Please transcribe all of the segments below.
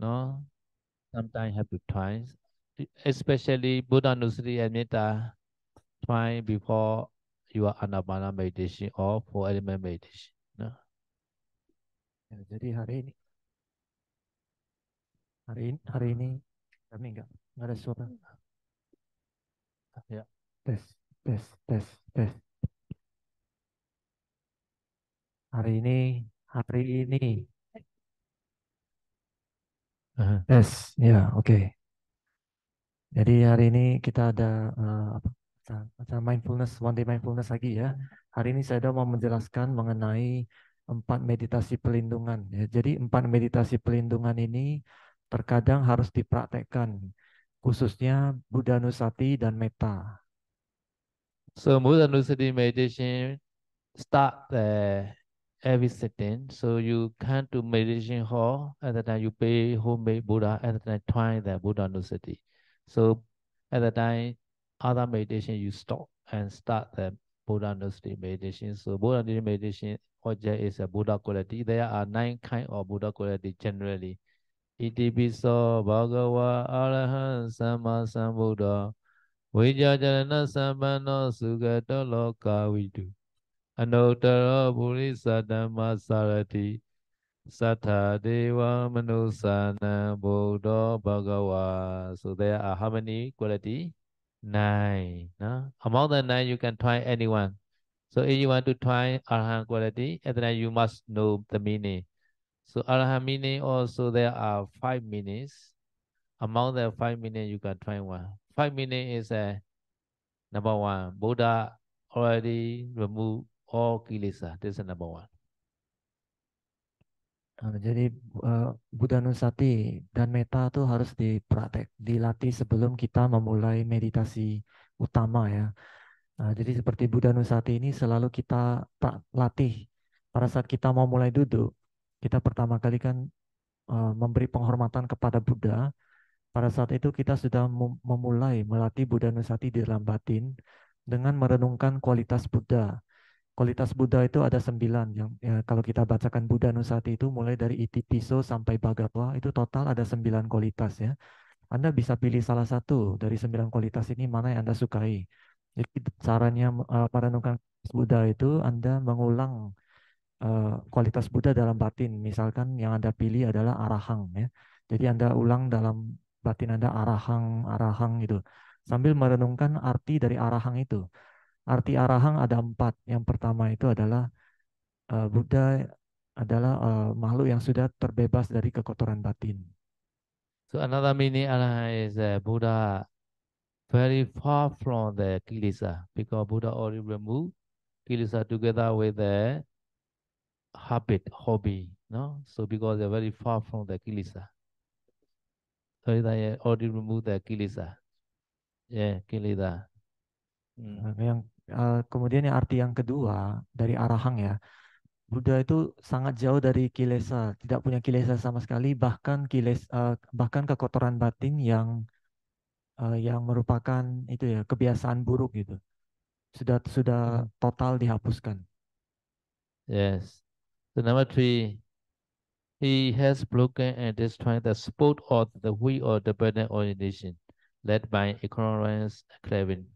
no? Sometimes have to try, especially Buddha Nusri and Metta, try before your Anapana meditation or four element meditation. No? Ya, jadi hari ini kami nggak ada suara. Yeah. Tes tes tes tes. Hari ini Uh-huh. tes ya oke. Jadi hari ini kita ada acara mindfulness, one day mindfulness lagi ya. Hari ini saya mau menjelaskan mengenai 4 meditasi pelindungan. Ya. Jadi 4 meditasi pelindungan ini terkadang harus dipraktekkan, khususnya Buddha Nusati dan Metta. So Buddha Nusri meditation start every sitting. So you come to meditation hall at the time you pay homemade Buddha at the time try the Buddha Nusati. So at the time other meditation you stop and start the Buddha Nusati meditation. So Buddha Nusati meditation object is a Buddha quality. There are 9 kind of Buddha quality generally. Iti piso bhagava arahant sama sambuddha vijajarana sampano sugato loka vidu. Anuttara Purisa Dhamma Sarati Sattha Deva Manusana Buddha Bhagava. So there are how many quality? 9. No? Among the 9 you can try anyone. So if you want to try Arahant quality, at then you must know the meaning. So Arahant meaning also there are 5 meanings. Among the 5 meaning you can try one. 5 meaning is number 1. Buddha already removed all kilesa. This is number 1. Jadi Buddha Nusati dan Metta itu harus dilatih sebelum kita memulai meditasi utama ya. Jadi seperti Buddha Nusati ini selalu kita latih pada saat kita mau mulai duduk. Kita pertama kali kan memberi penghormatan kepada Buddha. Pada saat itu kita sudah memulai melatih Buddha Nusati di dalam batin dengan merenungkan kualitas Buddha. Kualitas Buddha itu ada 9 yang ya, kalau kita bacakan Buddha Nusati itu mulai dari Iti Piso sampai Bhagava itu total ada 9 kualitas ya. Anda bisa pilih salah satu dari 9 kualitas ini mana yang Anda sukai. Jadi caranya merenungkan Buddha itu Anda mengulang kualitas Buddha dalam batin. Misalkan yang Anda pilih adalah arahang ya. Jadi Anda ulang dalam batin Anda arahang, arahang itu. Sambil merenungkan arti dari arahang itu. Arti arahang ada 4. Yang pertama itu adalah Buddha adalah makhluk yang sudah terbebas dari kekotoran batin. So another meaning is Buddha very far from the kilesa because Buddha already removed kilesa together with the habit, hobby. No, so because they're very far from the kilesa, so they already removed the kilesa. Yeah, kilesa. Kemudian yang arti yang kedua dari arahang ya, Buddha itu sangat jauh dari kilesa, tidak punya kilesa sama sekali, bahkan kekotoran batin yang merupakan itu ya kebiasaan buruk gitu, sudah total dihapuskan. Yes. So number 3, he has broken and destroyed the sport of the wheel or the burden orientation, led by ignorance, craving.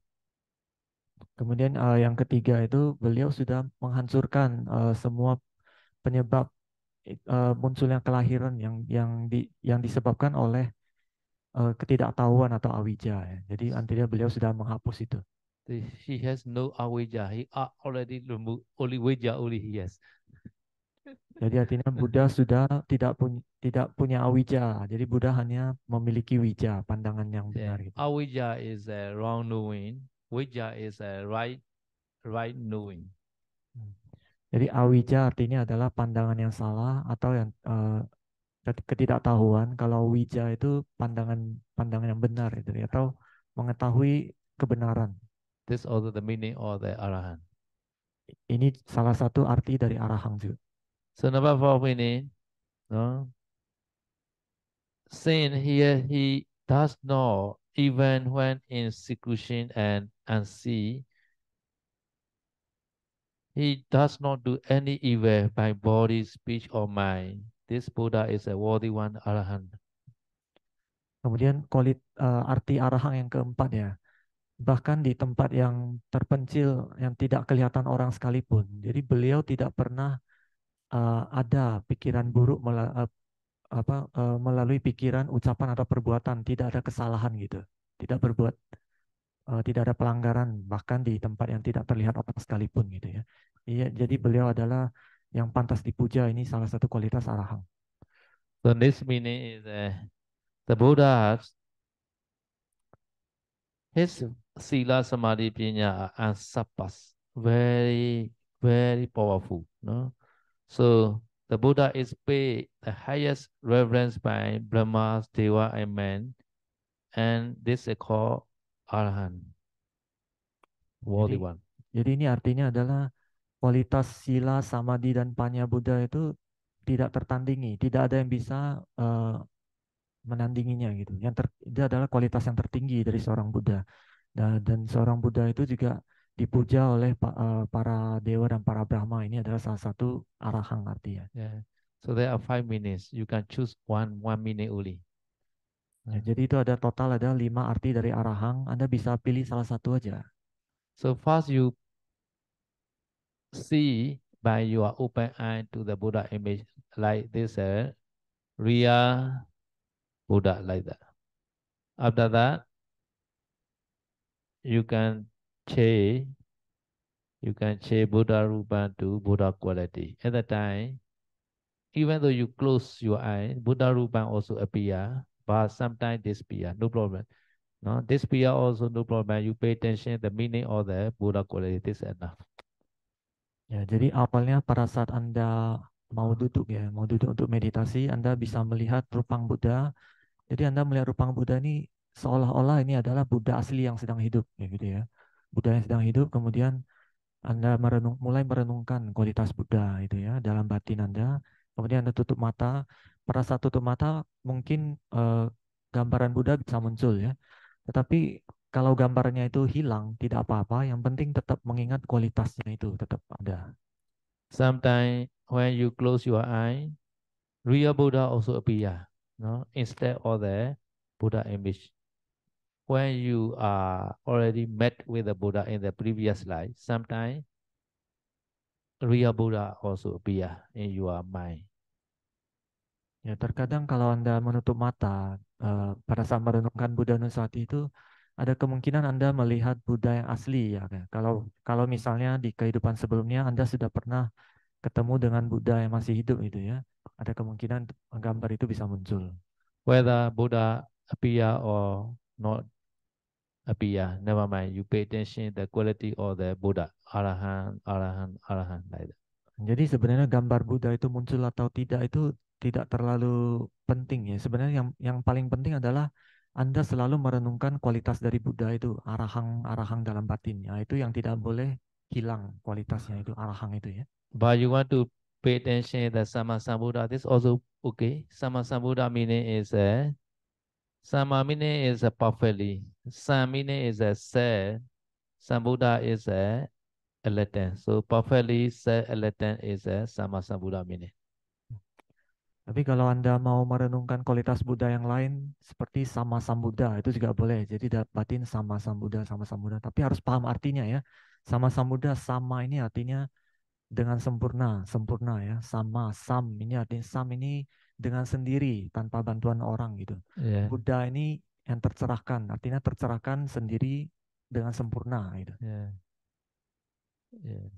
Kemudian yang ketiga itu beliau sudah menghancurkan semua penyebab munculnya kelahiran yang disebabkan oleh ketidaktahuan atau awija ya. Jadi artinya beliau sudah menghapus itu. He has no avijja. He already removed only vijja only he has. Jadi artinya Buddha sudah tidak punya awija. Jadi Buddha hanya memiliki wija, pandangan yang benar gitu. Avijja is a wrong knowing. Vijja is a right knowing. Jadi awija artinya adalah pandangan yang salah atau yang ketidaktahuan. Kalau wija itu pandangan yang benar itu atau mengetahui kebenaran. This also the meaning of the arahant. Ini salah satu arti dari arahang juga. So number 4 meaning, no? Saying here he does not even when in seclusion and unseen. He does not do any evil by body, speech, or mind. This Buddha is a worthy one, arahant. Kemudian arti arahang yang keempat ya, bahkan di tempat yang terpencil yang tidak kelihatan orang sekalipun. Jadi beliau tidak pernah ada pikiran buruk melalui pikiran, ucapan atau perbuatan, tidak ada kesalahan gitu, tidak berbuat, tidak ada pelanggaran bahkan di tempat yang tidak terlihat orang sekalipun gitu ya. Iya, jadi beliau adalah yang pantas dipuja. Ini salah satu kualitas arahang. So this meaning is the Buddha, his sila samadhi pinya are unsurpassed, very very powerful. No, so the Buddha is paid the highest reverence by Brahma, Deva, and man, and this is called Arahant, Jadi worthy one. jadi ini artinya adalah kualitas sila, samadhi dan panya Buddha itu tidak tertandingi, tidak ada yang bisa menandinginya gitu. Itu adalah kualitas yang tertinggi dari seorang Buddha. Dan seorang Buddha itu juga dipuja oleh para dewa dan para Brahma. Ini adalah salah satu arahang artinya. Yeah. So there are 5 minutes. You can choose one minute only. Ya, jadi itu ada 5 arti dari arahang. Anda bisa pilih salah satu aja. So first you see by your open eye to the Buddha image like this, real Buddha like that. After that, you can change Buddha Rupa to Buddha quality. At the time, even though you close your eye, Buddha Rupa also appear, but sometimes disappear, no problem. No, disappear also no problem. You pay attention the meaning of the Buddha quality, this is enough. Ya, jadi awalnya pada saat Anda mau duduk untuk meditasi, Anda bisa melihat rupang Buddha. Jadi Anda melihat rupang Buddha ini seolah-olah ini adalah Buddha asli yang sedang hidup, ya gitu ya. Buddha yang sedang hidup, kemudian Anda mulai merenungkan kualitas Buddha itu ya dalam batin Anda. Kemudian Anda tutup mata. Pada saat tutup mata, mungkin gambaran Buddha bisa muncul ya. Tetapi kalau gambarnya itu hilang, tidak apa-apa. Yang penting tetap mengingat kualitasnya itu tetap ada. Sometimes when you close your eye, real Buddha also appear, no? Instead of the Buddha image. When you are already met with the Buddha in the previous life, sometimes real Buddha also appear in your mind. Ya, terkadang kalau Anda menutup mata pada saat merenungkan Buddha Nusati itu ada kemungkinan Anda melihat Buddha yang asli ya. Kalau misalnya di kehidupan sebelumnya Anda sudah pernah ketemu dengan Buddha yang masih hidup itu ya, ada kemungkinan gambar itu bisa muncul. Whether Buddha appear or not appear, never mind. You pay attention the quality of the Buddha, Arahant, Arahant, Arahant, like that. Jadi sebenarnya gambar Buddha itu muncul atau tidak itu tidak terlalu penting ya. Sebenarnya yang paling penting adalah Anda selalu merenungkan kualitas dari Buddha itu, arahang dalam batinnya. Itu yang tidak boleh hilang kualitasnya itu, arahang itu ya. But you want to pay attention the Sama Sambuddha, this also okay. Sama Sambuddha meaning is Sama meaning is perfectly. Sam meaning is a self. Sambuddha is a enlightened. So perfectly self enlightened is a Sama Sambuddha meaning. Tapi kalau Anda mau merenungkan kualitas Buddha yang lain seperti sama Sambuddha itu juga boleh. Jadi dapatin sama Sambuddha, sama Sambuddha. Tapi harus paham artinya ya. Sama Sambuddha, sama ini artinya dengan sempurna, sempurna ya. Sama, sam ini artinya sam ini dengan sendiri tanpa bantuan orang gitu. Yeah. Buddha ini yang tercerahkan, artinya tercerahkan sendiri dengan sempurna gitu. Yeah. Yes.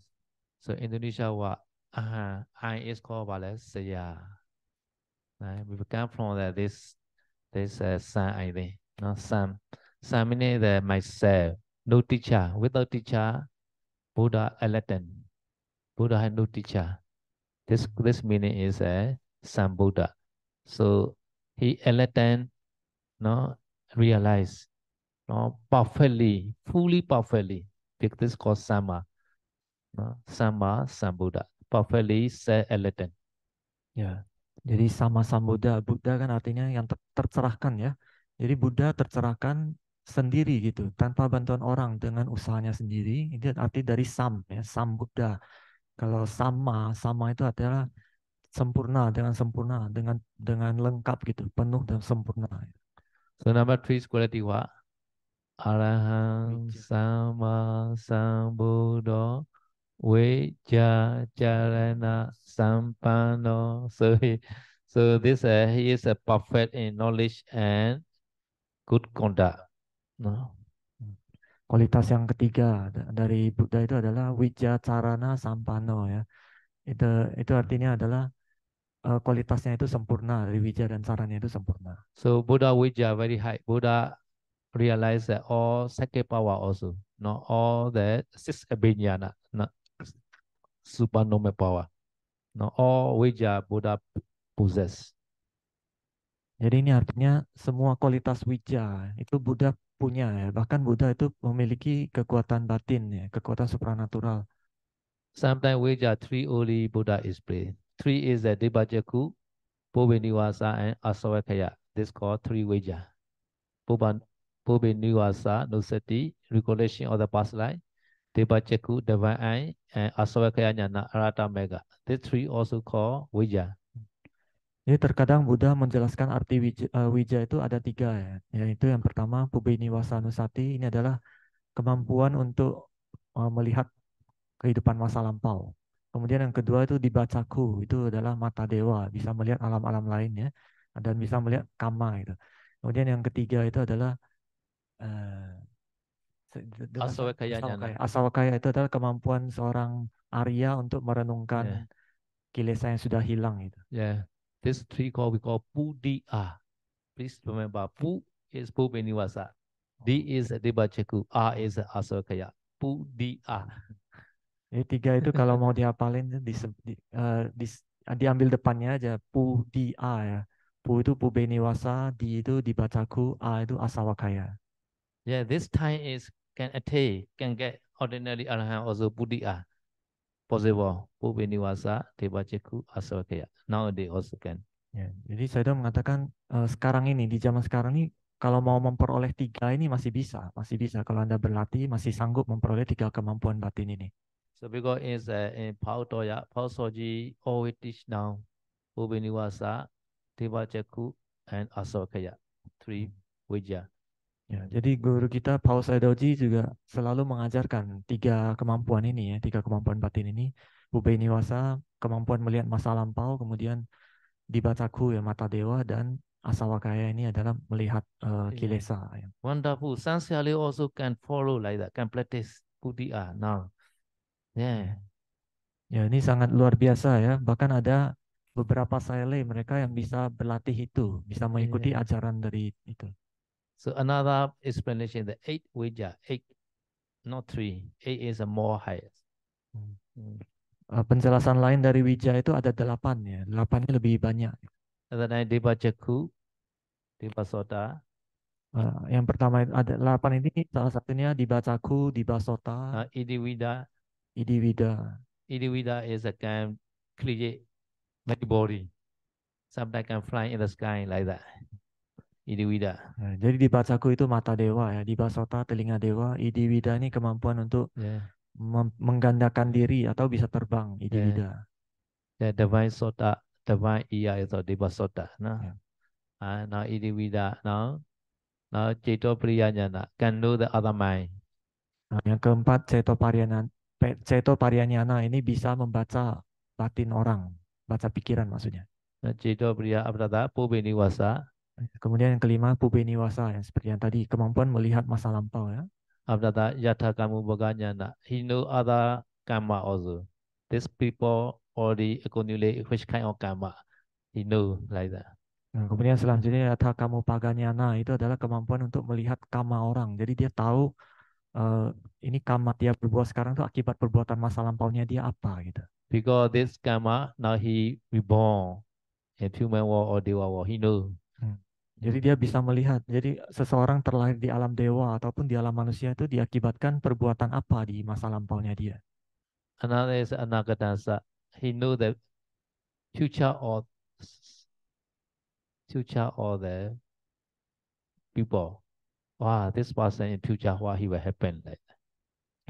So Indonesia what? I is called Saya. Right? We come from this son I think. No son. Son meaning the myself. No teacher. Without teacher, Buddha enlightened. Buddha had no teacher. This meaning is a son Buddha. So he enlightened, no, realize, no, perfectly, fully perfectly. This is called Sama. No? Sama Sambuddha. Perfectly self-enlightened. Ya. Jadi sama Sambuddha, Buddha kan artinya yang tercerahkan ya. Jadi Buddha tercerahkan sendiri gitu, tanpa bantuan orang dengan usahanya sendiri. Itu arti dari sam ya, sam Buddha. Kalau sama itu adalah sempurna, dengan lengkap gitu, penuh dan sempurna. So number 3 is quality what? Arahang Wija. Sama Sambuddho Vijja Charana Sampano. So this he is a perfect in knowledge and good conduct. No? Kualitas yang ketiga dari Buddha itu adalah Wija Carana Sampano ya. Itu artinya adalah kualitasnya itu sempurna, dari Wija dan Caranya itu sempurna. So Buddha Vijja very high. Buddha realized that all psychic power also, not all the six abhinyana, not supernormal power. Not all Vijja Buddha possess. Jadi ini artinya semua kualitas Wija itu Buddha punya ya. Bahkan Buddha itu memiliki kekuatan batin ya, kekuatan supranatural. Sometimes Vijja three only Buddha is placed. Three is the Debacchaku, Bhuvanivasa, and Asavakaya. This called three Vijja. Bhuvanivasa, Nusati, recollection of the past life. Debacchaku, divine eye, and Asavakaya Jnana, Arata Mega. These three also called Vijja. Jadi terkadang Buddha menjelaskan arti Wija itu ada tiga ya. Yaitu yang pertama Pubiniwasa Nusati, ini adalah kemampuan untuk melihat kehidupan masa lampau. Kemudian yang kedua itu Dibacaku, itu adalah mata dewa, bisa melihat alam-alam lainnya dan bisa melihat kama itu. Kemudian yang ketiga itu adalah Asavakaya Jnana. Asawakaya itu adalah kemampuan seorang Arya untuk merenungkan kilesa yang sudah hilang itu. Yeah. This three we call Pudi'a. Please remember, Pu is Bhuvanivasa. D is Debacchaku. A is Asavakaya. Pudi'a. Jadi tiga itu kalau mau dihafalin diambil depannya aja Pu di A ya. Pu itu Pubeniwasa, di itu Dibacaku, A itu Asawakaya. Yeah, this time is can attain, can get ordinary arahant also Buddha. Possible. Bhuvanivasa, Debacchaku, Asavakaya. Nowadays also can. Ya, jadi saya mengatakan sekarang ini di zaman sekarang ini kalau mau memperoleh tiga ini masih bisa. Kalau Anda berlatih masih sanggup memperoleh tiga kemampuan batin ini. So because in Pautoya, Pausoji always teach now Bhuvanivasa, Debacchaku, and Asavakaya. Three Vijja. Ya, jadi guru kita Paul Saidoji juga selalu mengajarkan tiga kemampuan ini ya, tiga kemampuan batin ini. Ubeniwasa, kemampuan melihat masa lampau, kemudian Dibacaku ya mata dewa, dan Asawakaya ini adalah melihat kilesa. Ya. Wonderful. Sincerely also can follow like that, can practice Buddha now. Yeah. Ya, ini sangat luar biasa ya. Bahkan ada beberapa sale mereka yang bisa berlatih itu, bisa mengikuti ajaran dari itu. So another explanation, the 8 Vijja, 8, not 3. 8 is a more highest. Penjelasan lain dari Wija itu ada 8 ya. 8-nya lebih banyak. Ada Debacchaku, Debasota. Yang pertama ada 8 ini, salah satunya Dibacaku, Dibasota, Idiwida. Idiwida. Idiwida is a can create many body. Sometimes can fly in the sky like that. Idiwida. Nah, jadi Dibacaku itu mata dewa ya, Dibasota telinga dewa, Idiwida ini kemampuan untuk menggandakan diri atau bisa terbang, Idiwida. Divine Sota, divine ear is a Debasota. No? Now Idiwida, now Ceto Priyanyana can know the other mind. Nah, yang keempat Ceto Paryanyana ini bisa membaca batin orang, baca pikiran maksudnya. Ceto Priya Abdada Pubeniwasa. Kemudian yang kelima Pubeniwasa ya, seperti yang tadi kemampuan melihat masa lampau ya. Abdada Yatha Kamu Bhaganyana. He know other karma also. These people already accumulate which kind of karma. He know like that. Nah, kemudian selanjutnya Yatha Kamu Paganyana itu adalah kemampuan untuk melihat karma orang. Jadi dia tahu ini karma dia berbuat sekarang itu akibat perbuatan masa lampaunya dia apa gitu. Because this karma now he reborn in human world or dewa world. He know. Jadi dia bisa melihat. Jadi seseorang terlahir di alam dewa ataupun di alam manusia itu diakibatkan perbuatan apa di masa lampaunya dia. Another is Anagatasa. He know the future of the people. Wow, this person in future what he will happen like that.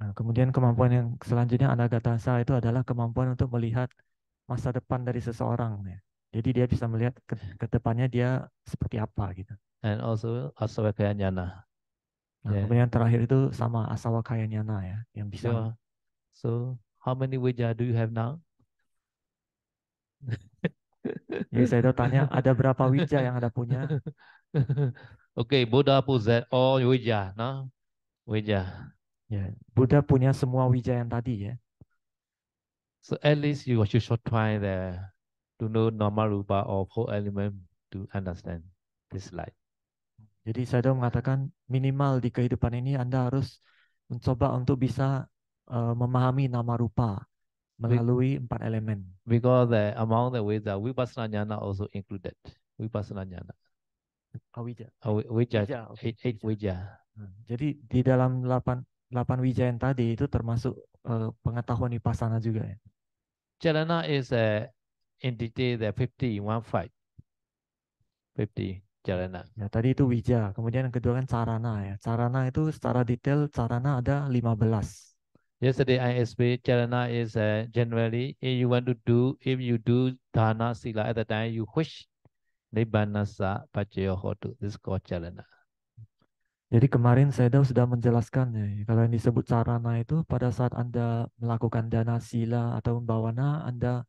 Nah, kemudian kemampuan yang selanjutnya Anagatasa itu adalah kemampuan untuk melihat masa depan dari seseorang ya. Jadi dia bisa melihat ke depannya dia seperti apa gitu. and also Asavakaya Jnana. Nah, Yeah. kemudian terakhir itu sama Asawakaya Jnana ya, yang bisa. So how many Vijaya do you have now? Jadi saya itu tanya, ada berapa wija yang Anda punya? Okay, Buddha possess all Vijaya, no? Vijaya. Ya, Buddha punya semua wija yang tadi ya. So at least you should try to know normal rupa of whole element to understand this life. Jadi saya itu mengatakan minimal di kehidupan ini Anda harus mencoba untuk bisa memahami nama rupa Be- melalui 4 elemen. Because among the Vijaya, Vipassana Jnana also included. Vipassana Jnana. Awija. Vijaya, Wija, oke. eight Wija. Vijaya. Jadi di dalam 8 wija yang tadi itu termasuk pengetahuan vipassana juga ya. Chalana is in detail the 50, 1, 5, 50 Chalana. Ya, tadi itu wija. Kemudian yang kedua kan carana ya. Carana itu secara detail carana ada 15. Yesterday I explained Chalana is generally if you do Dana Sila at the time you wish Nibbana Sa Paccaya Hotu. This is called Chalana. Jadi kemarin saya sudah menjelaskan ya, kalau yang disebut carana itu pada saat Anda melakukan dana sila atau bawana, Anda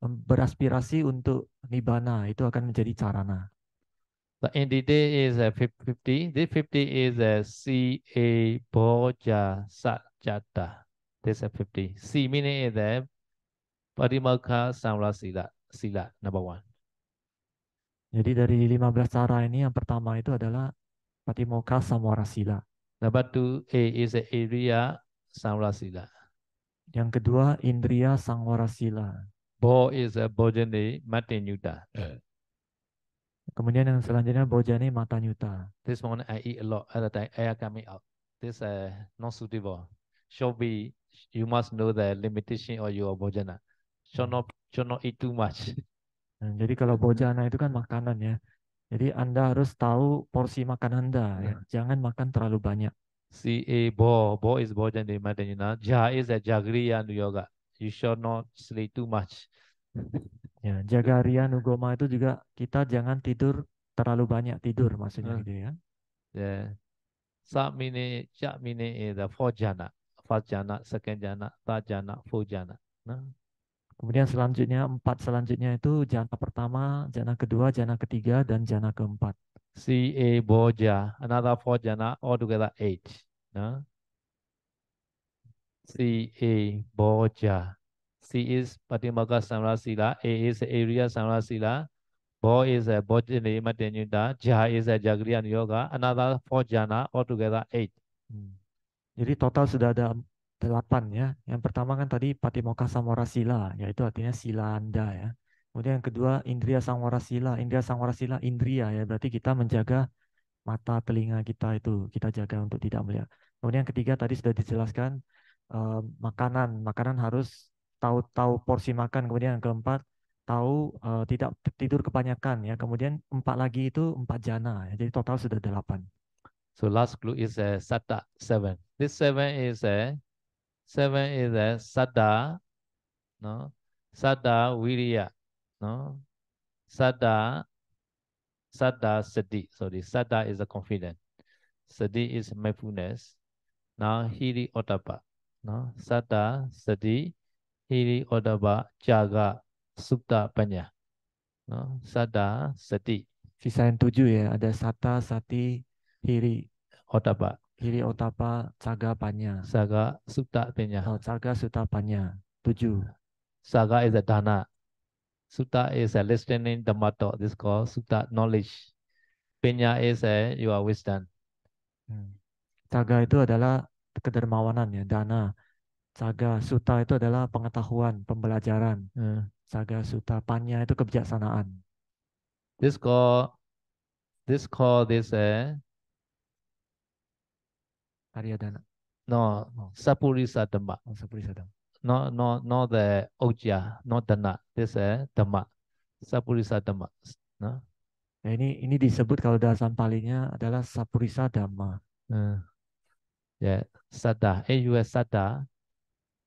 beraspirasi untuk nibbana, itu akan menjadi carana. The entity is 50. This 50 is C-A Bhoja Satjata. This is 50. C meaning is Parimokha Samla Sila. Sila, number 1. Jadi dari 15 cara ini yang pertama itu adalah Patimokkha Samvara Sila. Number 2, A is Iriya Samla Sila. Yang kedua Indriya Sangwara Sila. Bo is Bojane Matinyuta. Kemudian yang selanjutnya Bojane Matanyuta. This morning I eat a lot at the time air coming out. This not suitable. Should be, you must know the limitation of your bojana. Should not eat too much. Nah, jadi kalau bojana itu kan makanan ya. Jadi Anda harus tahu porsi makan Anda ya. Jangan makan terlalu banyak. C-A Bo is bojana Matinyuta. Ja is a Jagriya Yoga. You should not sleep too much. Ya, jaga Riya Nugoma itu juga kita jangan tidur terlalu banyak tidur maksudnya gitu ya. Yeah. Sa meaning, Ja meaning is the 4 jhana. First jhana, second jhana, third jhana, fourth jhana. No? Kemudian selanjutnya 4 selanjutnya itu jana pertama, jana kedua, jana ketiga dan jana keempat. C-A Boja, another 4 jhana, altogether 8. No? C-A Boja. C is Patimaka Samra Sila, A is Area Samra Sila, Bo is a Bojani Matinyuta, Ja is a Jagriyan Yoga, another 4 jhana, altogether 8. Jadi total sudah ada 8 ya. Yang pertama kan tadi Patimokkha Samvara Sila, yaitu artinya sila Anda ya. Kemudian yang kedua Indriya Sangwara Sila. Indriya Sangwara Sila indriya ya, berarti kita menjaga mata, telinga kita itu kita jaga untuk tidak melihat. Kemudian yang ketiga tadi sudah dijelaskan makanan. Makanan harus tahu porsi makan. Kemudian yang keempat tahu tidak tidur kebanyakan ya. Kemudian 4 lagi itu 4 jana ya. Jadi total sudah 8. So last clue is a Satta 7. This 7 is a Satta, no? Satta Viriya, no? Satta Sati. Sorry, Satta is a confidence. Sati is mindfulness. Now Hiri Ottappa, no? Satta Sati Hiri Ottappa Jaga Sukta Panya, no? Satta Sati Sisa yang 7 ya, ada Sata, Sati, Hiri, Ottappa Hiri Otapa, Caga, Panya. Saga Sukta Panya. Oh, Caga, Suta, Panya. 7. Saga is a dana. Sutta is a listening Dhammato. This is called Sutta knowledge. Penya is your wisdom. Caga itu adalah kedermawanan ya, dana. Caga, Suta itu adalah pengetahuan, pembelajaran. Caga, Suta, Panya itu kebijaksanaan. This called this Arya Dana. no Sapurisa Dhamma. Oh, Sapurisa Dhamma. No the Ojja, not Dana. This Dhamma. Sapurisa Dhamma. No? Nah, ini disebut kalau dasar palinya adalah Sapurisa Dhamma. Yeah, Saddha. If you are Saddha,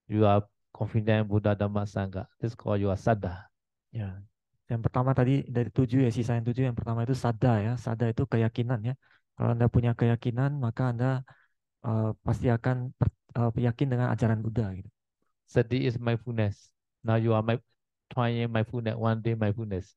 you are confident Buddha Dhamma Sangha. This is called your Saddha. Ya. Yang pertama tadi dari 7 ya, sisa yang 7. Yang pertama itu sada ya. Sada itu keyakinan ya. Kalau Anda punya keyakinan, maka Anda pasti akan yakin dengan ajaran Buddha gitu. Sati is mindfulness. Now you are trying mindfulness, one day mindfulness.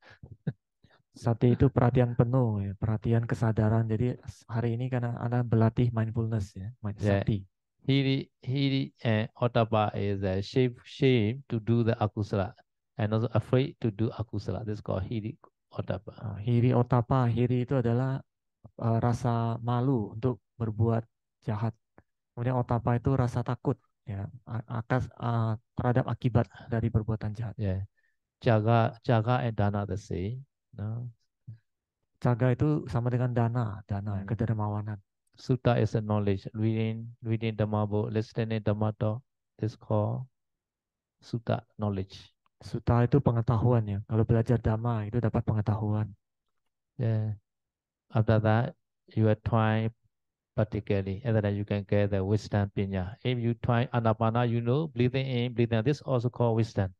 Sati itu perhatian penuh ya, perhatian kesadaran. Jadi hari ini karena Anda berlatih mindfulness ya, Yeah. sati. Hiri and Ottappa is a shame to do the akusala and also afraid to do akusala. This is called Hiri Ottappa. Hiri otapa, hiri itu adalah rasa malu untuk berbuat jahat. Kemudian otapa itu rasa takut ya atas terhadap akibat dari perbuatan jahat. Yeah. Jaga and dana the same. No. Jaga itu sama dengan dana, Mm. kedermawanan. Sutta is a knowledge. Reading Dhamma book, listening Dhamma talk. This is called Sutta knowledge. Sutta itu pengetahuan ya. Kalau belajar dhamma itu dapat pengetahuan. Yeah. After that, you are trying practically, and then you can get the wisdom pinya. If you try anapana, you know, breathing in, breathing out. This is also called wisdom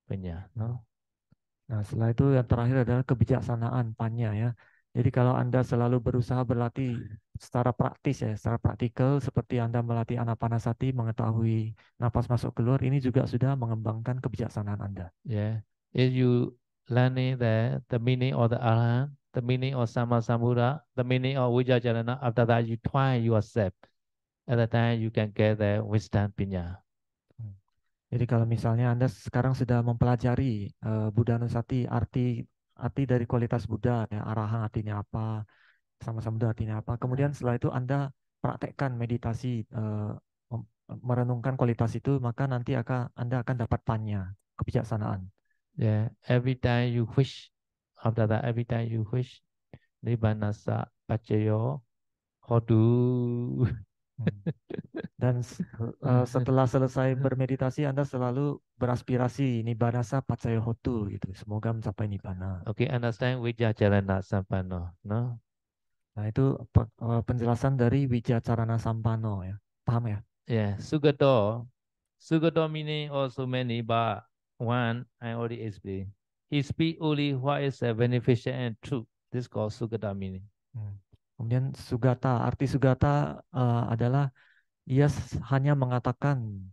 pinya. No. Nah, setelah itu yang terakhir adalah kebijaksanaan panya ya. Jadi kalau Anda selalu berusaha berlatih secara praktis ya, secara praktikal seperti Anda melatih anapanasati, mengetahui napas masuk keluar, ini juga sudah mengembangkan kebijaksanaan Anda. Yeah. If you learning the meaning of the arahant, the meaning of sama sambuddha, the meaning of vijajarana, after that you try yourself. At that time you can get the wisdom pinya. Jadi kalau misalnya Anda sekarang sudah mempelajari Buddha Nusati, arti dari kualitas Buddha, ya, arahang artinya apa, sama samudra artinya apa. Kemudian setelah itu Anda praktekkan meditasi, merenungkan kualitas itu, maka nanti Anda akan dapat panya, kebijaksanaan. Yeah. Every time you wish, after that, every time you wish, nibbanasa pacayo hodu. Dan setelah selesai bermeditasi, Anda selalu beraspirasi Nibbanasa Pacayohotu gitu. Semoga mencapai Nibbana. Okay, understand vijajarana sampanno, no? Nah, itu penjelasan dari Wijacarana Sampano ya. Paham ya? Yeah. Sugato. Sugato meaning also many, but one I already explained. He speak only what is beneficial and true. This is called Sugata meaning. Kemudian Sugata, arti Sugata adalah ia hanya mengatakan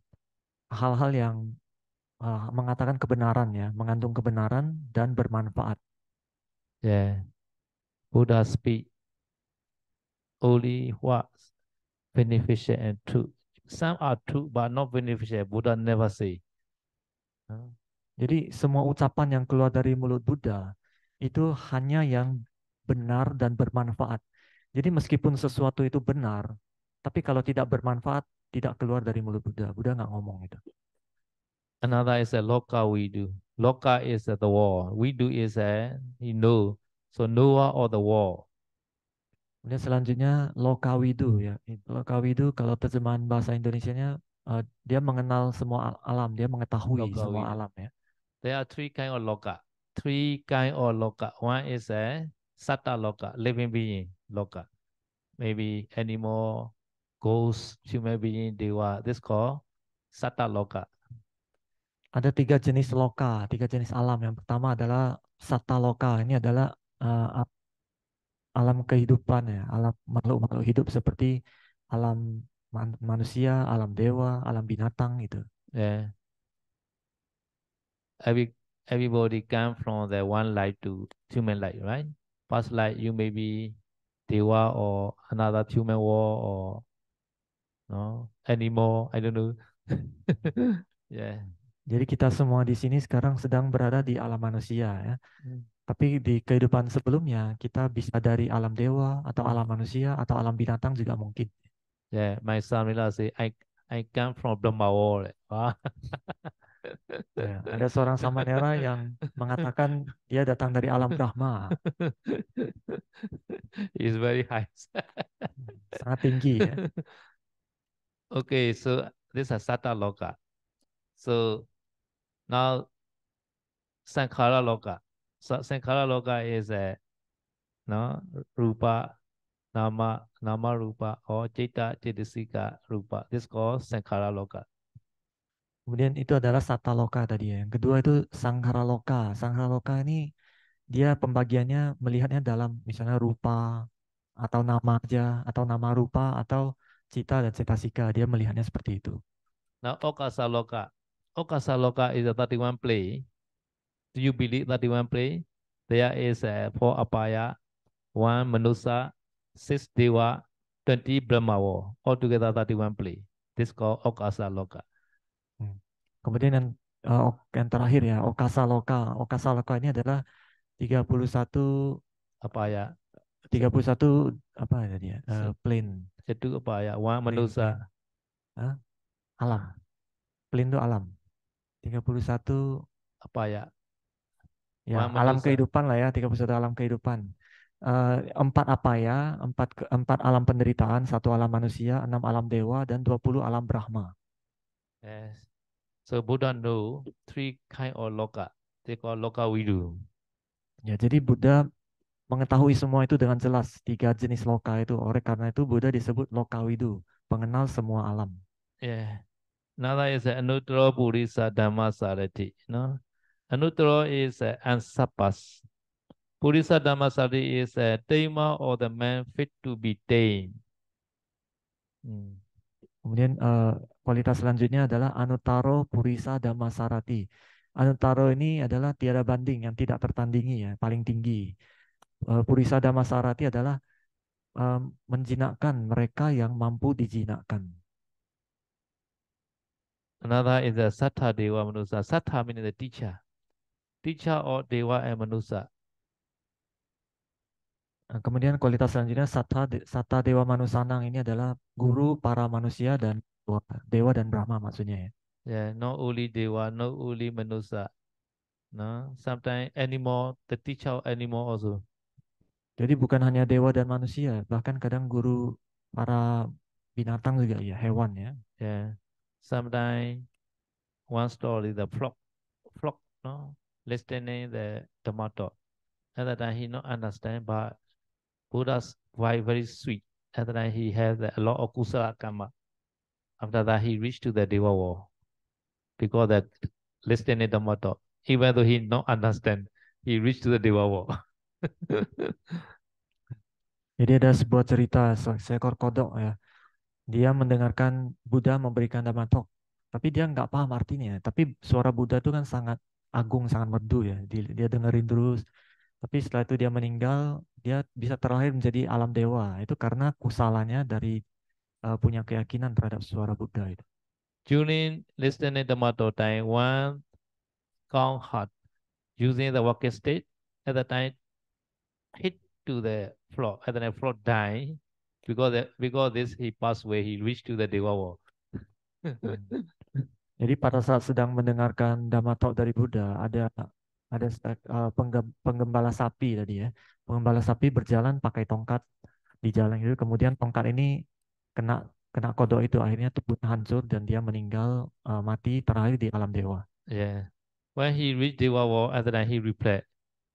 hal-hal yang mengatakan kebenaran ya, mengandung kebenaran dan bermanfaat. Yeah. Buddha speak only what beneficial and true. Some are true but not beneficial. Buddha never say. Jadi semua ucapan yang keluar dari mulut Buddha itu hanya yang benar dan bermanfaat. Jadi meskipun sesuatu itu benar, tapi kalau tidak bermanfaat, tidak keluar dari mulut Buddha. Buddha nggak ngomong itu. Another is a loka we do. Loka is the wall. We do is a you know. So Noah or the wall. Kemudian selanjutnya lokawidu ya. Lokawidu kalau terjemahan bahasa Indonesianya dia mengenal semua alam, dia mengetahui Loka we semua do. alam ya. There are three kind of loka. Three kind of loka. One is a satta loka, living being loka. Maybe animal, ghost, human being, dewa. This called satta loka. Ada 3 jenis loka, 3 jenis alam. Yang pertama adalah satta loka. Ini adalah alam kehidupan ya, alam makhluk-makhluk hidup seperti alam manusia, alam dewa, alam binatang gitu. Yeah. Everybody come from the one life to human life, right? Past life you may be dewa or another human world or no animal. I don't know. Yeah. Jadi kita semua di sini sekarang sedang berada di alam manusia ya. Mm. Tapi di kehidupan sebelumnya kita bisa dari alam dewa atau alam manusia atau alam binatang juga mungkin. Yeah, my son will say, I come from Brahma world. Ah. Ya, ada seorang samanera yang mengatakan dia datang dari alam Brahma, It's very high. sangat tinggi ya. Okay, so this is Satta Loka. So now Sankhara Loka. So Sankhara Loka is a no Rupa, Nama Rupa or Citta Cittasika Rupa. This is called Sankhara Loka. Kemudian itu adalah Sataloka tadi ya. Yang kedua itu Sangharaloka. Sangharaloka ini dia pembagiannya melihatnya dalam misalnya rupa atau nama aja atau nama rupa atau cita dan cetasika. Dia melihatnya seperti itu. Now, Okasaloka. Okasaloka is a 31 place. Do you believe 31 place? There is four apaya, one manusa, six deva, 20 Brahma world. Altogether 31 place. This called Okasaloka. Hmm. Kemudian yang terakhir ya Okasaloka. Okasaloka ini adalah 31 Apaya. 31 apa tadi ya? Plane, Itu apaya. One manusa. plane. Hah? Alam. Plane itu alam. 31 Apaya. ya One alam manusa. kehidupan lah ya, 31 alam kehidupan. Empat apa ya? Empat alam penderitaan, satu alam manusia, enam alam dewa, dan 20 alam Brahma. Yes. So Buddha know three kind of loka. They call loka vidu. Ya, jadi Buddha mengetahui semua itu dengan jelas, tiga jenis loka itu. Oleh karena itu Buddha disebut lokawidu, pengenal semua alam. Yeah. Another is Anuttara Purisa Dhamma Sarati. No? Anuttara is unsuppressed. Purisa Dhamma Sarati is a tamer or the man fit to be tamed. Hmm. Kemudian kualitas selanjutnya adalah Anuttaro Purisa Dhammasarati. Anuttaro ini adalah tiada banding, yang tidak tertandingi ya, paling tinggi. Purisa Dhammasarati adalah menjinakkan mereka yang mampu dijinakkan. Another is a Sattha Deva Manusa. Sattha means the teacher. Teacher or Deva and Manusa. Kemudian kualitas selanjutnya Satta Dewa Manusanang ini adalah guru para manusia dan dewa dan Brahma maksudnya ya. Yeah, not only Deva, not only Manusa. No? Sometimes animal, the teacher of animal also. Jadi bukan hanya dewa dan manusia, bahkan kadang guru para binatang juga ya, hewan ya. Yeah. Sometimes one story, the flock, no, listening the tomato. At that time he not understand, but Buddha's wife very sweet. At that time he has a lot of kusala karma. After that he reached to the Deva world because that listening tomato. Even though he not understand, he reached to the Deva world. Jadi ada sebuah cerita seekor kodok ya. Dia mendengarkan Buddha memberikan dhamma talk, tapi dia nggak paham artinya. Tapi suara Buddha itu kan sangat agung, sangat merdu ya. Dia dengerin terus. Tapi setelah itu dia meninggal, dia bisa terlahir menjadi alam dewa. Itu karena kusalanya dari punya keyakinan terhadap suara Buddha itu. During listening tomato time, one count heart using the walking stick at the time hit to the floor. At the floor die because this he passed away. He reached to the Deva world. Hmm. Jadi pada saat sedang mendengarkan dhamma talk dari Buddha, ada penggembala sapi tadi ya. Penggembala sapi berjalan pakai tongkat di jalan itu. Kemudian tongkat ini kena kena kodok itu, akhirnya tubuhnya hancur dan dia meninggal mati terakhir di alam dewa. Yeah. When he reached Deva world, at the time he replied,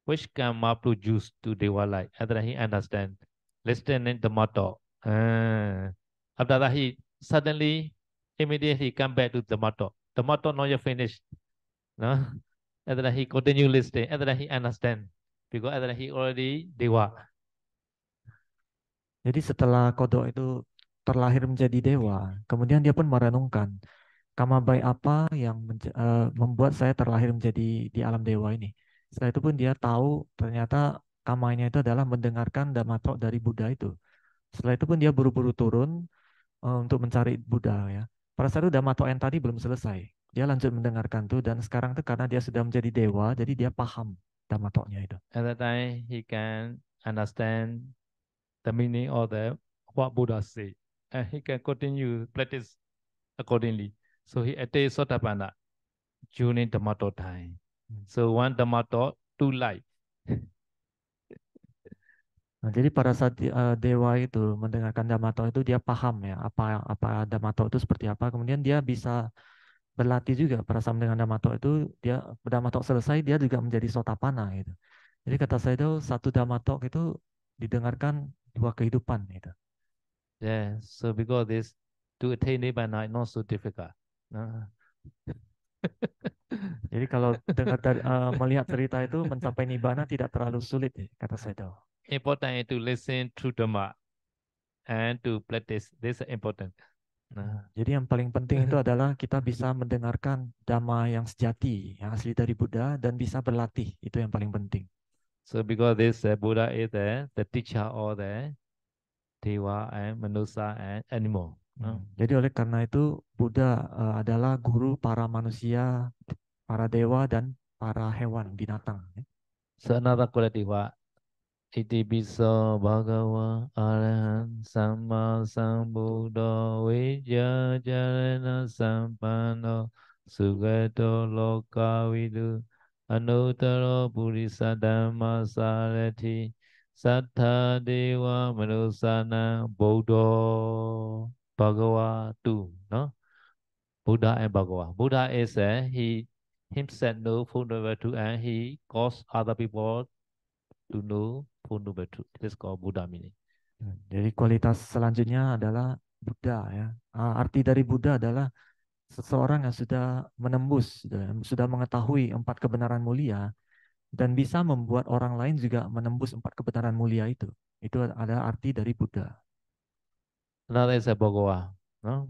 which karma produce to Deva light? At the time he understand. Listening the motto. After that he suddenly immediately come back to the motto. The motto not yet finished. No? And then he continue listening. And then he understand. Because and then he already Deva. Jadi setelah kodok itu terlahir menjadi dewa, kemudian dia pun merenungkan karma baik apa yang membuat saya terlahir menjadi di alam dewa ini. Setelah itu pun dia tahu ternyata kamanya itu adalah mendengarkan dhamma talk dari Buddha itu. Setelah itu pun dia buru-buru turun untuk mencari Buddha ya. Pada saat itu dhamma talk yang tadi belum selesai. Dia lanjut mendengarkan tuh dan sekarang tuh karena dia sudah menjadi dewa, jadi dia paham dhamma talknya itu. At that time he can understand the meaning of the what Buddha say. And he can continue practice accordingly. So he attained Sotapanna during the Dhammato time. Hmm. So one Dhammato, two life. Nah, jadi pada saat dewa itu mendengarkan dhamma talk itu dia paham ya apa dhamma talk itu seperti apa. Kemudian dia bisa berlatih juga pada saat mendengar dhamma talk itu dia dhamma talk selesai dia juga menjadi sotapana gitu. Jadi kata saya itu satu dhamma talk itu didengarkan dua kehidupan gitu. Yeah. So because this to attain Nibbana is not so difficult. No? Jadi kalau dengar dari, melihat cerita itu mencapai nibbana tidak terlalu sulit ya, kata Sedo. Important is to listen to Dhamma and to practice. This is important. Nah. Jadi yang paling penting itu adalah kita bisa mendengarkan Dhamma yang sejati, yang asli dari Buddha dan bisa berlatih. Itu yang paling penting. So because this Buddha is the teacher of the Deva and Manusa and animal. No? Jadi oleh karena itu Buddha adalah guru para manusia, para dewa dan para hewan binatang. So another quality what? Iti bisa bhagava arahan samma sambuddho vijja jarana sampanno sugato lokavidu anuttaro purisa dhamma sarati sattha deva manusana buddho bhagava tu. No? Buddha and Bhagava. Buddha is he himself know Fundamental Truth and he cause other people to know Fundamental Truth. This is called Buddha meaning. Jadi kualitas selanjutnya adalah Buddha ya. Arti dari Buddha adalah seseorang yang sudah menembus, sudah mengetahui 4 kebenaran mulia dan bisa membuat orang lain juga menembus 4 kebenaran mulia itu. Itu adalah arti dari Buddha. Another is a Bhagava. No?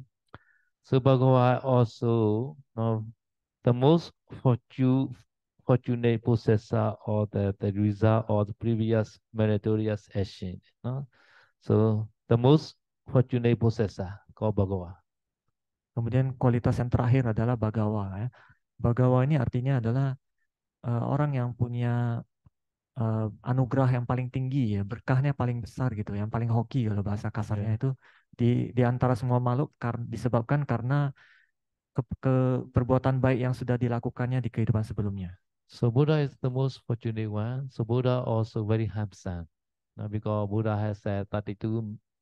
So Bhagava also the most fortunate possessor of the result of the previous meritorious action. No? So the most fortunate possessor called Bhagava. Kemudian kualitas yang terakhir adalah Bhagawa ya. Bhagawa ini artinya adalah orang yang punya anugerah yang paling tinggi ya, berkahnya paling besar gitu, yang paling hoki kalau bahasa kasarnya itu di antara semua makhluk disebabkan karena perbuatan baik yang sudah dilakukannya di kehidupan sebelumnya. So Buddha is the most fortunate one. So Buddha also very handsome. Now because Buddha has 32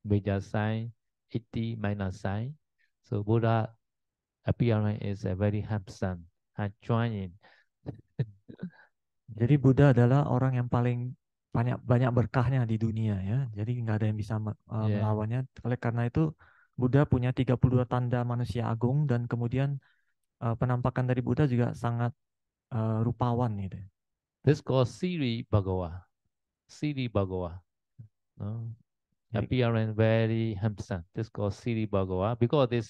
major signs, 80 minor signs. So Buddha appearance is very handsome and joining. Jadi Buddha adalah orang yang paling banyak berkahnya di dunia ya. Jadi nggak ada yang bisa melawannya. Oleh karena itu Buddha punya 32 tanda manusia agung dan kemudian penampakan dari Buddha juga sangat rupawan gitu. This called Siri Bhagawa. Siri Bhagawa. No? Appearance very handsome. This called Siri Bhagawa. Because this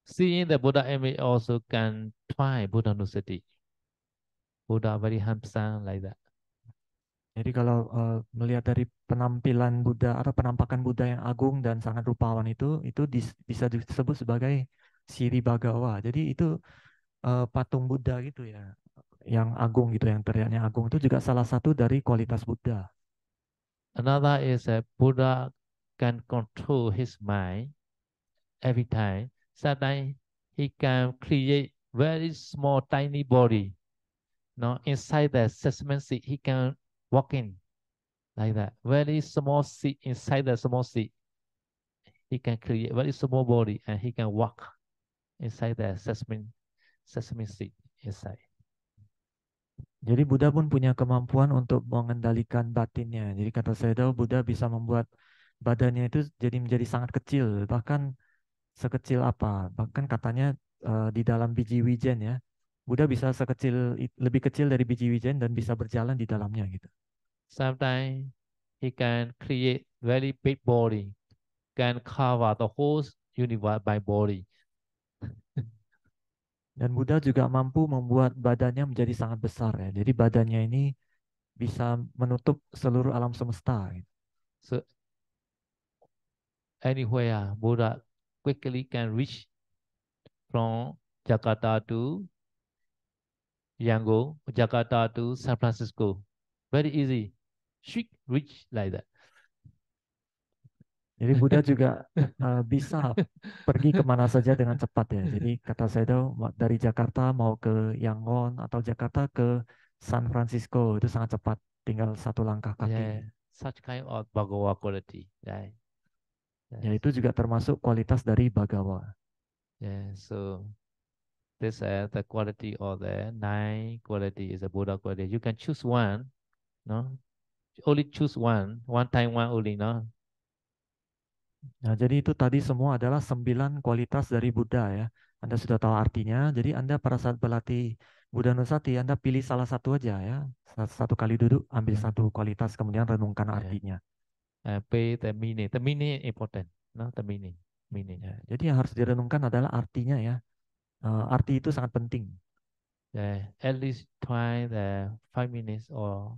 seeing the Buddha image also can try Buddha Nusati. Buddha very handsome like that. Jadi kalau melihat dari penampilan Buddha atau penampakan Buddha yang agung dan sangat rupawan itu bisa disebut sebagai Siri Bhagawa. Jadi itu patung Buddha gitu ya, yang agung gitu, yang terlihatnya agung itu juga salah satu dari kualitas Buddha. Another is that Buddha can control his mind every time. Sometimes he can create very small, tiny body. Now inside the assessment seat, he can walk in like that. Very small seat inside the small seat. He can create very small body and he can walk inside the assessment seat inside. Jadi Buddha pun punya kemampuan untuk mengendalikan batinnya. Jadi kata Sayadaw, Buddha bisa membuat badannya itu menjadi sangat kecil, bahkan sekecil apa? Bahkan katanya di dalam biji wijen ya, Buddha bisa lebih kecil dari biji wijen dan bisa berjalan di dalamnya gitu. Sometimes he can create very big body, can cover the whole universe by body. Dan Buddha juga mampu membuat badannya menjadi sangat besar ya. Jadi badannya ini bisa menutup seluruh alam semesta. Gitu. So anywhere Buddha quickly can reach from Jakarta to Yangon, Jakarta to San Francisco. Very easy. Quick reach like that. Jadi Buddha juga bisa pergi kemana saja dengan cepat ya. Jadi kata Sayadaw dari Jakarta mau ke Yangon atau Jakarta ke San Francisco itu sangat cepat, tinggal 1 langkah kaki. Yeah, such kind of Bhagawa quality. Right? Ya itu juga termasuk kualitas dari Bhagawa. Yeah, so this the quality of the 9 quality is a Buddha quality. You can choose one, no? Only choose one time one only, no? Nah, jadi itu tadi semua adalah 9 kualitas dari Buddha ya. Anda sudah tahu artinya, jadi Anda pada saat berlatih Buddha Nusati, Anda pilih salah satu aja ya. Satu kali duduk, ambil satu kualitas, kemudian renungkan Yeah. artinya. Pay the meaning. The meaning important. No, the meaning. Meaning. Ya, jadi yang harus direnungkan adalah artinya ya. Arti itu sangat penting. Yeah. At least try the 5 minutes or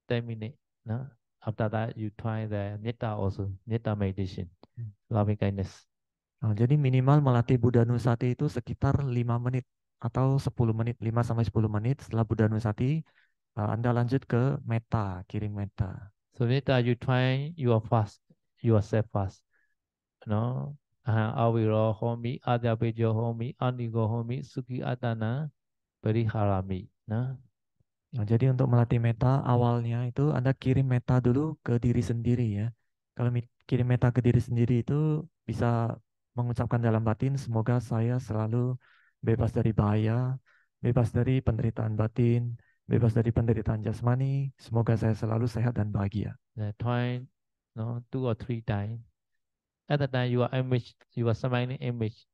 10 minutes. No. After that, you try the metta also. Metta meditation. Loving kindness. Nah, jadi minimal melatih Buddha Nusati itu sekitar 5 menit atau 10 menit, 5 sampai 10 menit setelah Buddha Nusati, Anda lanjut ke metta, kirim metta. So metta, you try your fast, yourself fast. No. Awiro homi, adyapejo homi, anigo homi, suki atana, periharami. No. Nah, jadi untuk melatih meta awalnya itu Anda kirim meta dulu ke diri sendiri ya. Kalau kirim meta ke diri sendiri itu bisa mengucapkan dalam batin, semoga saya selalu bebas dari bahaya, bebas dari penderitaan batin, bebas dari penderitaan jasmani, semoga saya selalu sehat dan bahagia. Try, no, 2 or 3 times. At the time, your image, your smiling image,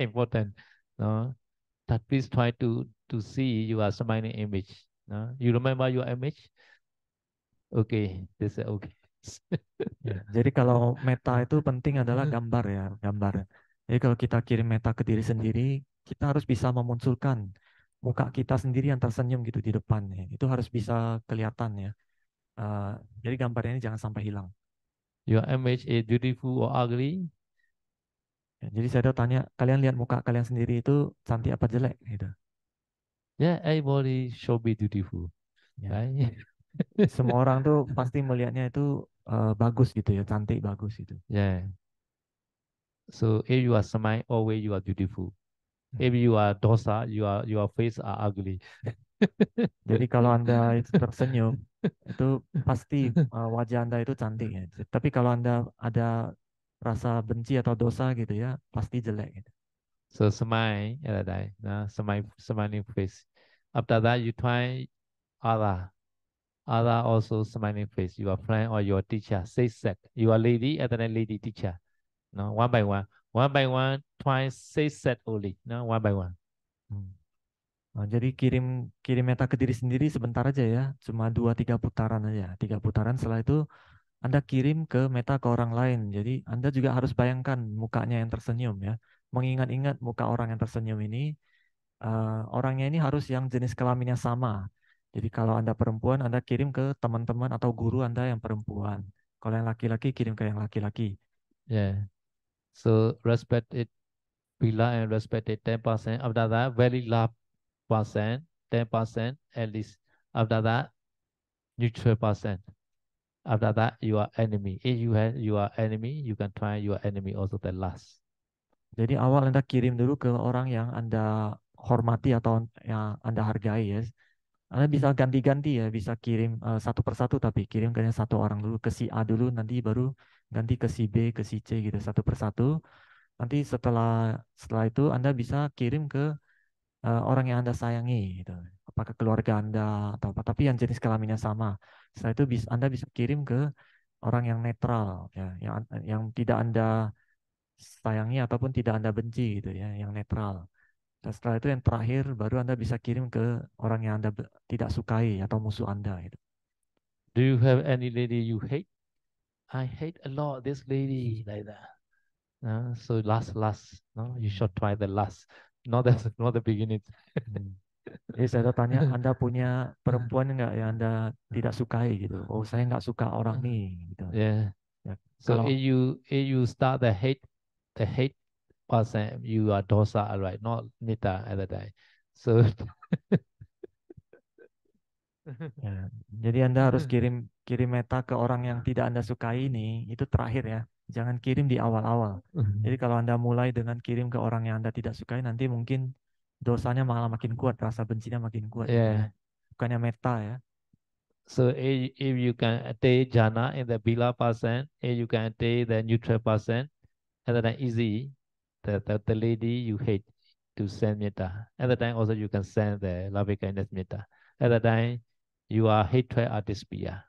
important. No, that please try to see your smiling image. No, you remember your image? Okay, this is okay. Ya, jadi kalau meta itu penting adalah gambar ya, gambar. Jadi kalau kita kirim meta ke diri sendiri, kita harus bisa memunculkan muka kita sendiri yang tersenyum gitu di depan ya. Itu harus bisa kelihatan ya. Eh, jadi gambarnya ini jangan sampai hilang. Your image is beautiful or ugly? Ya, jadi saya tuh tanya, kalian lihat muka kalian sendiri itu cantik apa jelek gitu. Yeah, everybody should be beautiful, Ya, right? semua orang tuh pasti melihatnya itu bagus gitu ya, cantik bagus gitu. Yeah. So if you are smile, always you are beautiful. If Hmm. you are dosa, your face are ugly. Jadi kalau Anda itu tersenyum, itu pasti wajah Anda itu cantik ya. Tapi kalau Anda ada rasa benci atau dosa gitu ya, pasti jelek gitu. So smile at that time, smile, smiling face. After that, you try other, other also smiling face. Your friend or your teacher, say set. You are lady at the lady teacher. No, one by one. Try say set only. No, one by one. Hmm. Nah, jadi kirim kirim meta ke diri sendiri sebentar aja ya, cuma 2-3 putaran aja. 3 putaran setelah itu Anda kirim ke meta ke orang lain. Jadi Anda juga harus bayangkan mukanya yang tersenyum ya. Mengingat-ingat muka orang yang tersenyum ini, orangnya ini harus yang jenis kelaminnya sama. Jadi kalau Anda perempuan, Anda kirim ke teman-teman atau guru Anda yang perempuan. Kalau yang laki-laki, kirim ke yang laki-laki. Yeah. So respect it, Bila and respect it 10%. After that, very love percent, 10% at least. After that, neutral percent. After that, you are enemy. If you have your enemy, you can try your enemy also the last. Jadi awal Anda kirim dulu ke orang yang Anda hormati atau yang Anda hargai ya. Anda bisa ganti-ganti ya, bisa kirim satu persatu tapi kirim ke satu orang dulu, ke si A dulu, nanti baru ganti ke si B, ke si C gitu satu persatu. Nanti setelah setelah itu Anda bisa kirim ke orang yang Anda sayangi gitu. Apakah keluarga Anda atau apa, tapi yang jenis kelaminnya sama. Setelah itu bisa, Anda bisa kirim ke orang yang netral ya, yang tidak Anda sayangi ataupun tidak Anda benci gitu ya, yang netral. Dan setelah itu yang terakhir baru Anda bisa kirim ke orang yang Anda tidak sukai atau musuh Anda gitu. Do you have any lady you hate? I hate a lot this lady like that. So last. No, you Hmm. should try the last, not the not the beginning. Hmm. Jadi saya tanya, Anda punya perempuan nggak yang Anda tidak sukai gitu? Oh, saya nggak suka orang nih gitu. Yeah. Ya, So kalau if you start the hate person, you are dosa, right? Not nita at the time. So ya, jadi Anda harus kirim kirim meta ke orang yang tidak Anda sukai ini, itu terakhir ya. Jangan kirim di awal-awal. Jadi kalau Anda mulai dengan kirim ke orang yang Anda tidak sukai, nanti mungkin dosanya malah makin kuat, rasa bencinya makin kuat gitu ya. yeah. Bukannya meta ya. So if you can take jhana in the bila person, if you can take the neutral person, and then easy, the lady you hate to send metta. At the time also you can send the loving kindness metta. At the time you are hatred or despair.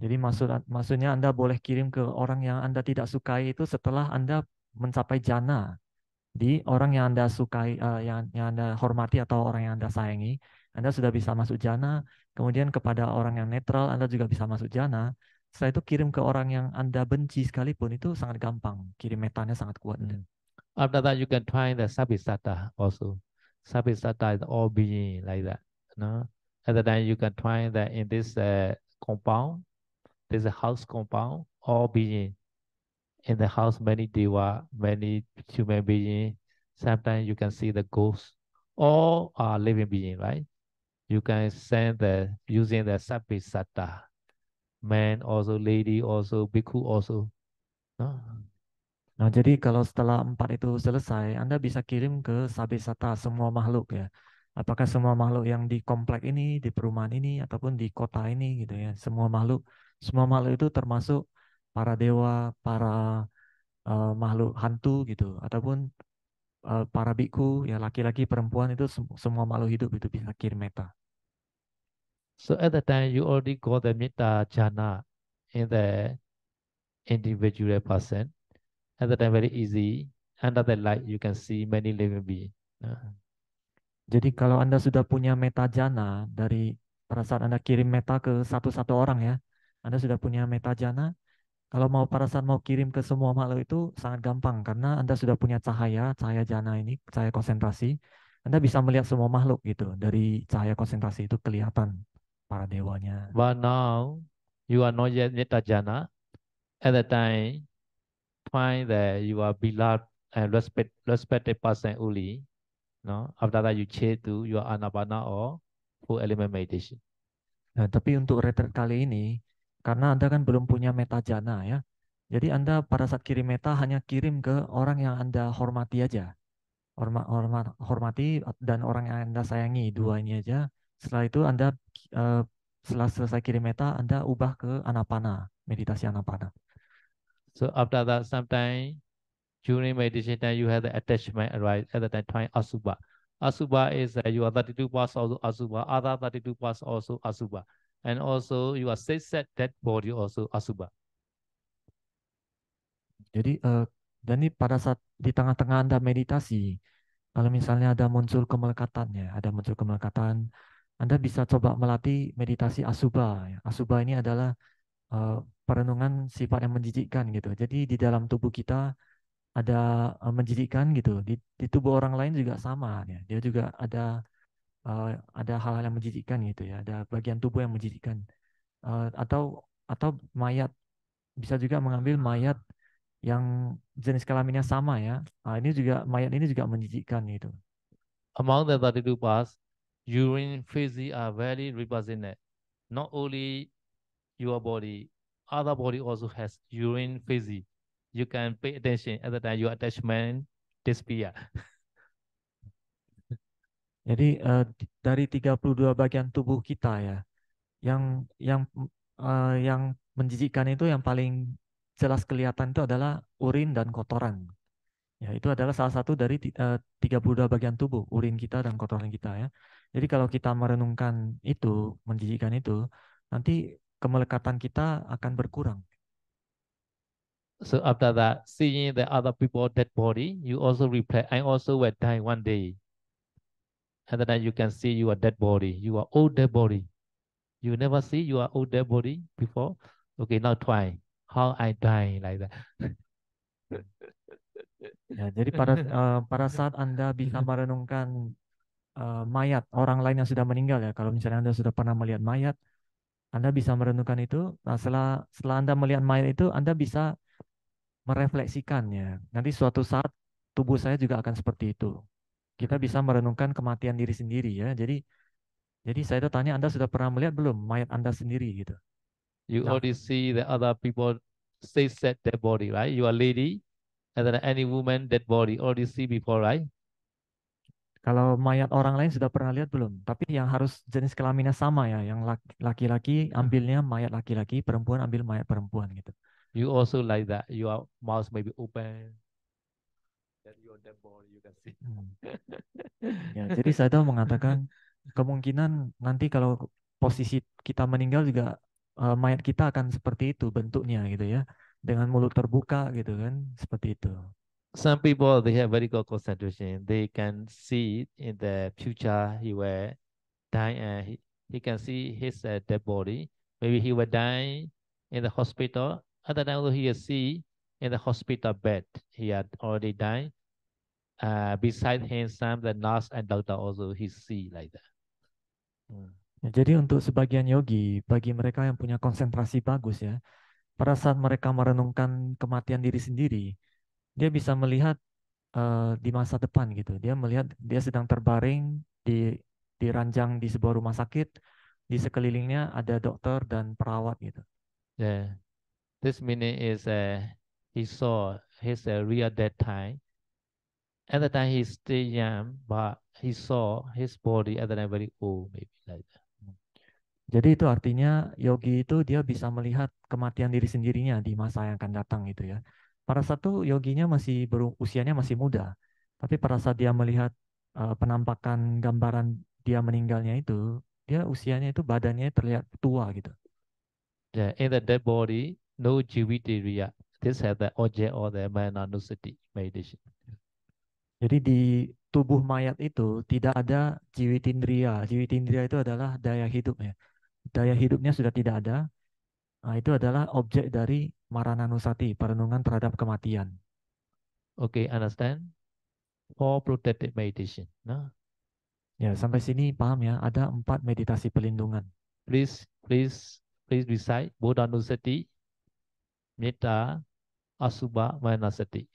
Jadi maksudnya Anda boleh kirim ke orang yang Anda tidak sukai itu setelah Anda mencapai jana di orang yang Anda sukai, yang Anda hormati atau orang yang Anda sayangi. Anda sudah bisa masuk jana, kemudian kepada orang yang netral Anda juga bisa masuk jana. Setelah itu kirim ke orang yang Anda benci sekalipun itu sangat gampang, kirim metanya sangat kuat. After that, you can try the Sabisata also. Sabisata is all being like that. No? At the time, you can try that in this compound, there's a house compound, all being. In the house, many deva, many human beings. Sometimes you can see the ghosts. All are living beings, right? You can send the using the Sabisata. Man also, lady also, bhikkhu also. No? Nah, jadi kalau setelah 4 itu selesai, Anda bisa kirim ke Sabesata semua makhluk ya. Apakah semua makhluk yang di komplek ini, di perumahan ini, ataupun di kota ini gitu ya. Semua makhluk itu termasuk para dewa, para makhluk hantu gitu, ataupun para biku ya laki-laki, perempuan itu semua makhluk hidup itu bisa kirim meta. So at the time, you already got the Metta jhana in the individual person. At the time, very easy. Under the light, you can see many living beings. Jadi kalau Anda sudah punya meta jana dari pada saat Anda kirim meta ke satu-satu orang ya, Anda sudah punya meta jana. Kalau mau pada saat mau kirim ke semua makhluk itu sangat gampang karena Anda sudah punya cahaya jana ini, cahaya konsentrasi. Anda bisa melihat semua makhluk gitu. Dari cahaya konsentrasi itu kelihatan para dewanya. But now, you are not yet Metta jhana. At the time, find that you are beloved and respected person only. No? After that, you change to your anapana or full element meditation. Nah, tapi untuk retreat kali ini, karena Anda kan belum punya meta jana ya. Jadi Anda pada saat kirim meta hanya kirim ke orang yang Anda hormati aja. Hormati dan orang yang Anda sayangi, dua ini aja. Setelah itu Anda eh, setelah selesai kirim meta, Anda ubah ke anapana, meditasi anapana. So after that, sometimes during meditation time, you have the attachment arise at the time, trying asubha. Asubha is you are 32 parts also asubha, other 32 parts also asubha. And also you are set that body also asubha. Jadi dan ini pada saat di tengah-tengah Anda meditasi, kalau misalnya ada muncul kemelekatan, Anda bisa coba melatih meditasi asubha. Ya. Asubha ini adalah perenungan sifat yang menjijikkan gitu. Jadi di dalam tubuh kita ada menjijikkan gitu. Di tubuh orang lain juga sama ya. Dia juga ada hal-hal yang menjijikkan gitu ya. Ada bagian tubuh yang menjijikkan. Atau mayat, bisa juga mengambil mayat yang jenis kelaminnya sama ya. Mayat ini juga menjijikkan gitu. Among the 32 parts, urine, feces are very represented. Not only your body, other body also has urine, feces. You can pay attention at the time your attachment disappear. Jadi dari 32 bagian tubuh kita ya, yang menjijikkan itu yang paling jelas kelihatan itu adalah urin dan kotoran. Ya, itu adalah salah satu dari 32 bagian tubuh, urin kita dan kotoran kita ya. Jadi kalau kita merenungkan itu, menjijikkan itu, nanti kemelekatan kita akan berkurang. So after that, seeing the other people dead body, you also reflect. I also will die one day. And then you can see your dead body, your old dead body. You never see your old dead body before. Okay, now try how I die like that. Ya, jadi pada saat Anda bisa merenungkan mayat orang lain yang sudah meninggal ya, kalau misalnya Anda sudah pernah melihat mayat, Anda bisa merenungkan itu. Nah, setelah Anda melihat mayat itu, Anda bisa merefleksikannya. Nanti suatu saat tubuh saya juga akan seperti itu. Kita bisa merenungkan kematian diri sendiri ya. Jadi saya itu tanya, Anda sudah pernah melihat belum mayat Anda sendiri gitu? You Nah, already see the other people say set dead body, right? You are lady, and then any woman dead body already see before, right? kalau mayat orang lain sudah pernah lihat belum? Tapi yang harus jenis kelaminnya sama ya. Yang laki-laki ambilnya mayat laki-laki, perempuan ambil mayat perempuan gitu. You also like that. Your mouth may be open. That your dead body you can see. Ya, jadi saya tahu mengatakan kemungkinan nanti kalau posisi kita meninggal juga mayat kita akan seperti itu bentuknya gitu ya, dengan mulut terbuka gitu kan, seperti itu. Some people they have very good concentration. They can see in the future he will die and he can see his dead body. Maybe he will die in the hospital. Other time also he will see in the hospital bed he had already died. Beside him, some the nurse and doctor also he see like that. Hmm. Ya, jadi untuk sebagian yogi, bagi mereka yang punya konsentrasi bagus ya, pada saat mereka merenungkan kematian diri sendiri, dia bisa melihat di masa depan gitu. Dia melihat dia sedang terbaring di ranjang di sebuah rumah sakit, di sekelilingnya ada dokter dan perawat gitu. Yeah, this meaning is he saw his real death time. At the time he's still young, but he saw his body at the time very old, maybe like that. Jadi itu artinya yogi itu dia bisa melihat kematian diri sendirinya di masa yang akan datang gitu ya. Pada satu yoginya masih usianya masih muda, tapi pada saat dia melihat penampakan gambaran dia meninggalnya itu, dia usianya itu badannya terlihat tua gitu. Yeah, in the dead body, no Jivitiriya. This has the object or the Mananusati meditation. Jadi di tubuh mayat itu tidak ada jiwitindriya. Jiwitindriya itu adalah daya hidupnya. Daya hidupnya sudah tidak ada. Nah, itu adalah objek dari Marananusati, perenungan terhadap kematian. Okay, understand? For protected meditation. No? Ya, sampai sini paham ya, ada 4 meditasi pelindungan. Please, please, please recite Buddha Nusati, Metta, Asubha, Manasati.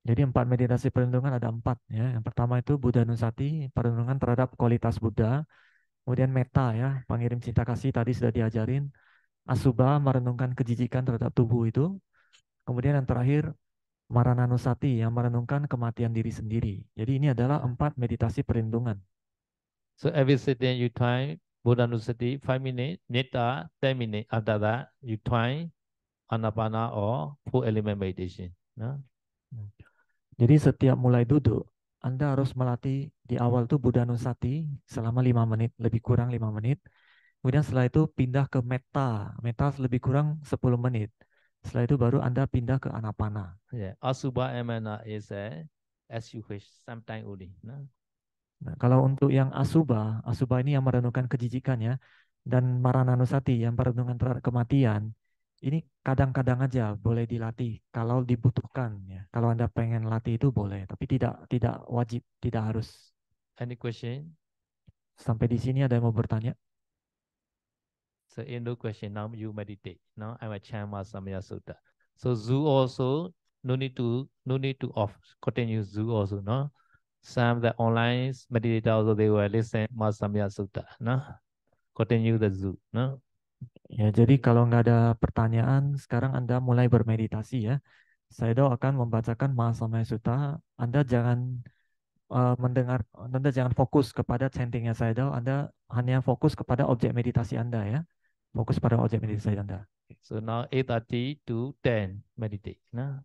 Jadi 4 meditasi perlindungan ada 4 ya. Yang pertama itu Buddha Nusati, perlindungan terhadap kualitas Buddha. Kemudian metta ya, pengirim cinta kasih tadi sudah diajarin. Asubha, merenungkan kejijikan terhadap tubuh itu. Kemudian yang terakhir Marananusati, yang merenungkan kematian diri sendiri. Jadi ini adalah 4 meditasi perlindungan. So every sitting you try Buddha Nusati 5 minutes, Metta 10 minutes. After that, you try Anapana or full element meditation. No? Jadi setiap mulai duduk, Anda harus melatih di awal tuh Buddha Nusati selama 5 menit, lebih kurang 5 menit. Kemudian setelah itu pindah ke metta, metta lebih kurang 10 menit. Setelah itu baru Anda pindah ke anapana. Yeah, Asubha Emana is as you wish, sometime only. No? Nah, kalau untuk yang asubha, asubha ini yang merenungkan kejijikan ya, dan marananusati yang merenungkan terhadap kematian, ini kadang-kadang aja boleh dilatih kalau dibutuhkan ya. Kalau Anda pengen latih itu boleh, tapi tidak wajib, tidak harus. Any question? Sampai di sini ada yang mau bertanya? So in no question, now you meditate. Now I'm a Chama Samaya Sutta. So zoo also no need to off. Continue zoo also, no? Some the online meditator also they will listen Masamya Sutta, no? Continue the zoo, no? Ya, jadi kalau nggak ada pertanyaan, sekarang Anda mulai bermeditasi ya. Sayadaw akan membacakan Mahasamaya Sutta. Anda jangan mendengar, Anda jangan fokus kepada chantingnya Sayadaw. Anda hanya fokus kepada objek meditasi Anda ya. Fokus pada objek meditasi Anda. So now 8:30 to 10 meditate, no?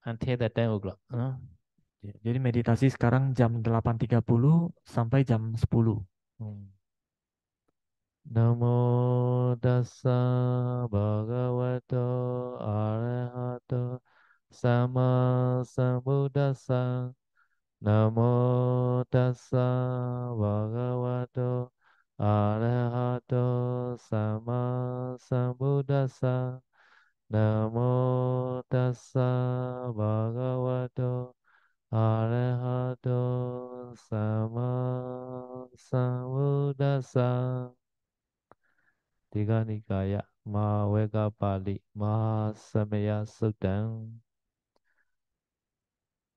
Until the 10 o'clock, no? Jadi meditasi sekarang jam 8.30 sampai jam 10. Hmm. Namo tassa bhagavato arahato sama sambuddhassa. Namo tassa bhagavato arahato sama sambuddhassa. Namo tassa bhagavato arahato sama sambuddhassa. Tiga Nikaya Mahaweka Pali Mahasamaya Suttam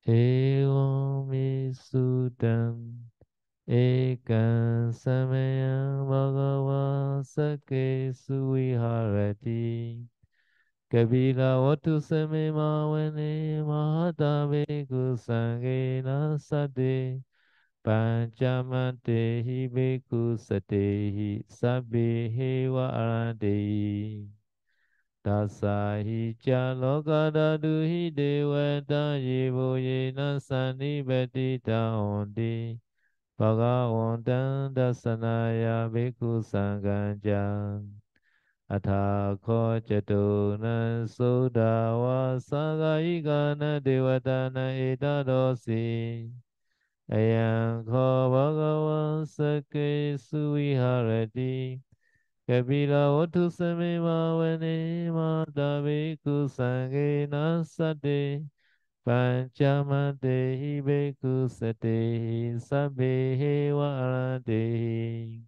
Evam Suttam Ekam Samaya Bhagava Sake Suviharati Kabila Vatu Same Mavane Mahatabe Kusangena Sade Panchamatehi Bhikkhu Satehi Sabbehi Va Arantehi Tasahi Cha Lokadaduhi Devata Yevo Yena Sannibhati Taonti Bhagavatam Dasanaya Bhikkhu Sanghajan Athakho Chatuna Sudawa Sagayikana Devatana Etadosi Ayang Kho Bhagavan Sake Suviharati Kapila Vatu Samima Vane Mata Bhikkhu Sangena Sate Pancamate Bhikkhu Sate Sabbe Varate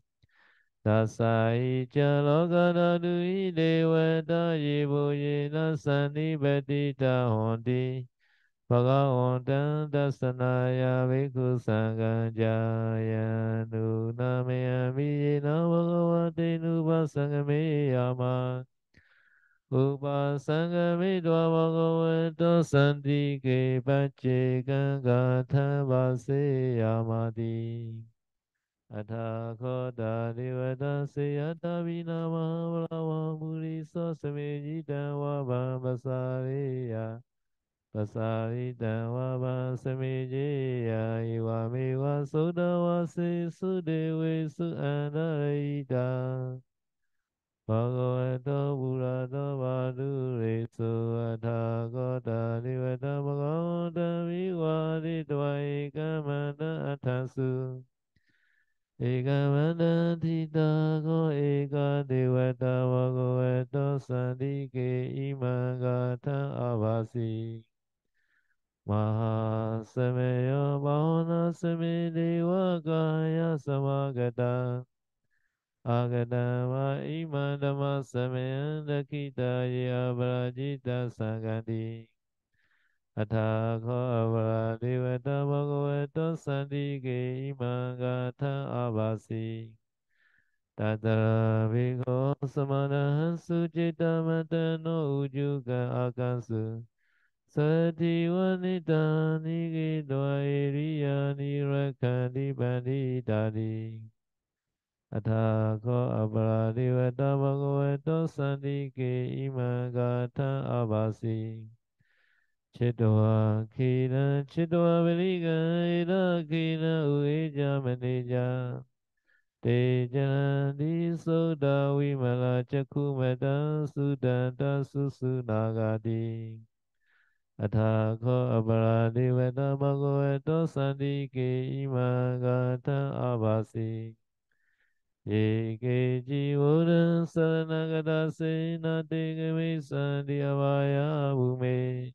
Tasai Jalokadadu Devata Yibo Yena Sanibadita Hondi Bhagavatam Dasanaya Bhikkhu Sanghaja Nunamaya Vijena Bhagavate Nupasangame Yama Upasangame Dva Bhagavato Santike Pache Gangata Vase Yamati Athakota Devata Seyata Vinama Brahma Murisa Samejita Vabhasareya Pasarita Vabha Samejeya Iwameva Sodavase Sudewe Suanarita Bhagavato Burata Vadure Athakota Devata Bhagavata Viwaditva Ekamana Athasu Ekamana Tita Ko Eka Devata Bhagavato Sandike Imagata Avasi Mahasameya Bhavana Same Deva Kaya Samagata Agata Ma Imadama Sameya Dakita Yabrajita Sagati Athako Avara Devata Bhagavata Sandike Imagata Avasi Tatara Bhikkho Samana Sucita Matano Ujuka Akasu Sati wanita niki dwa iriya nirakkhati panditari Athako aparadivata bhagavato santike imagata abasi Chitwa khina chitwa velika ida khina ueja maneja Te janandi soda vimala chakkumata sudanta susunagati Athako aparadivata bhagavato sandike imagata abasi Eke jivoda saranagata senate game sandi avaya bhume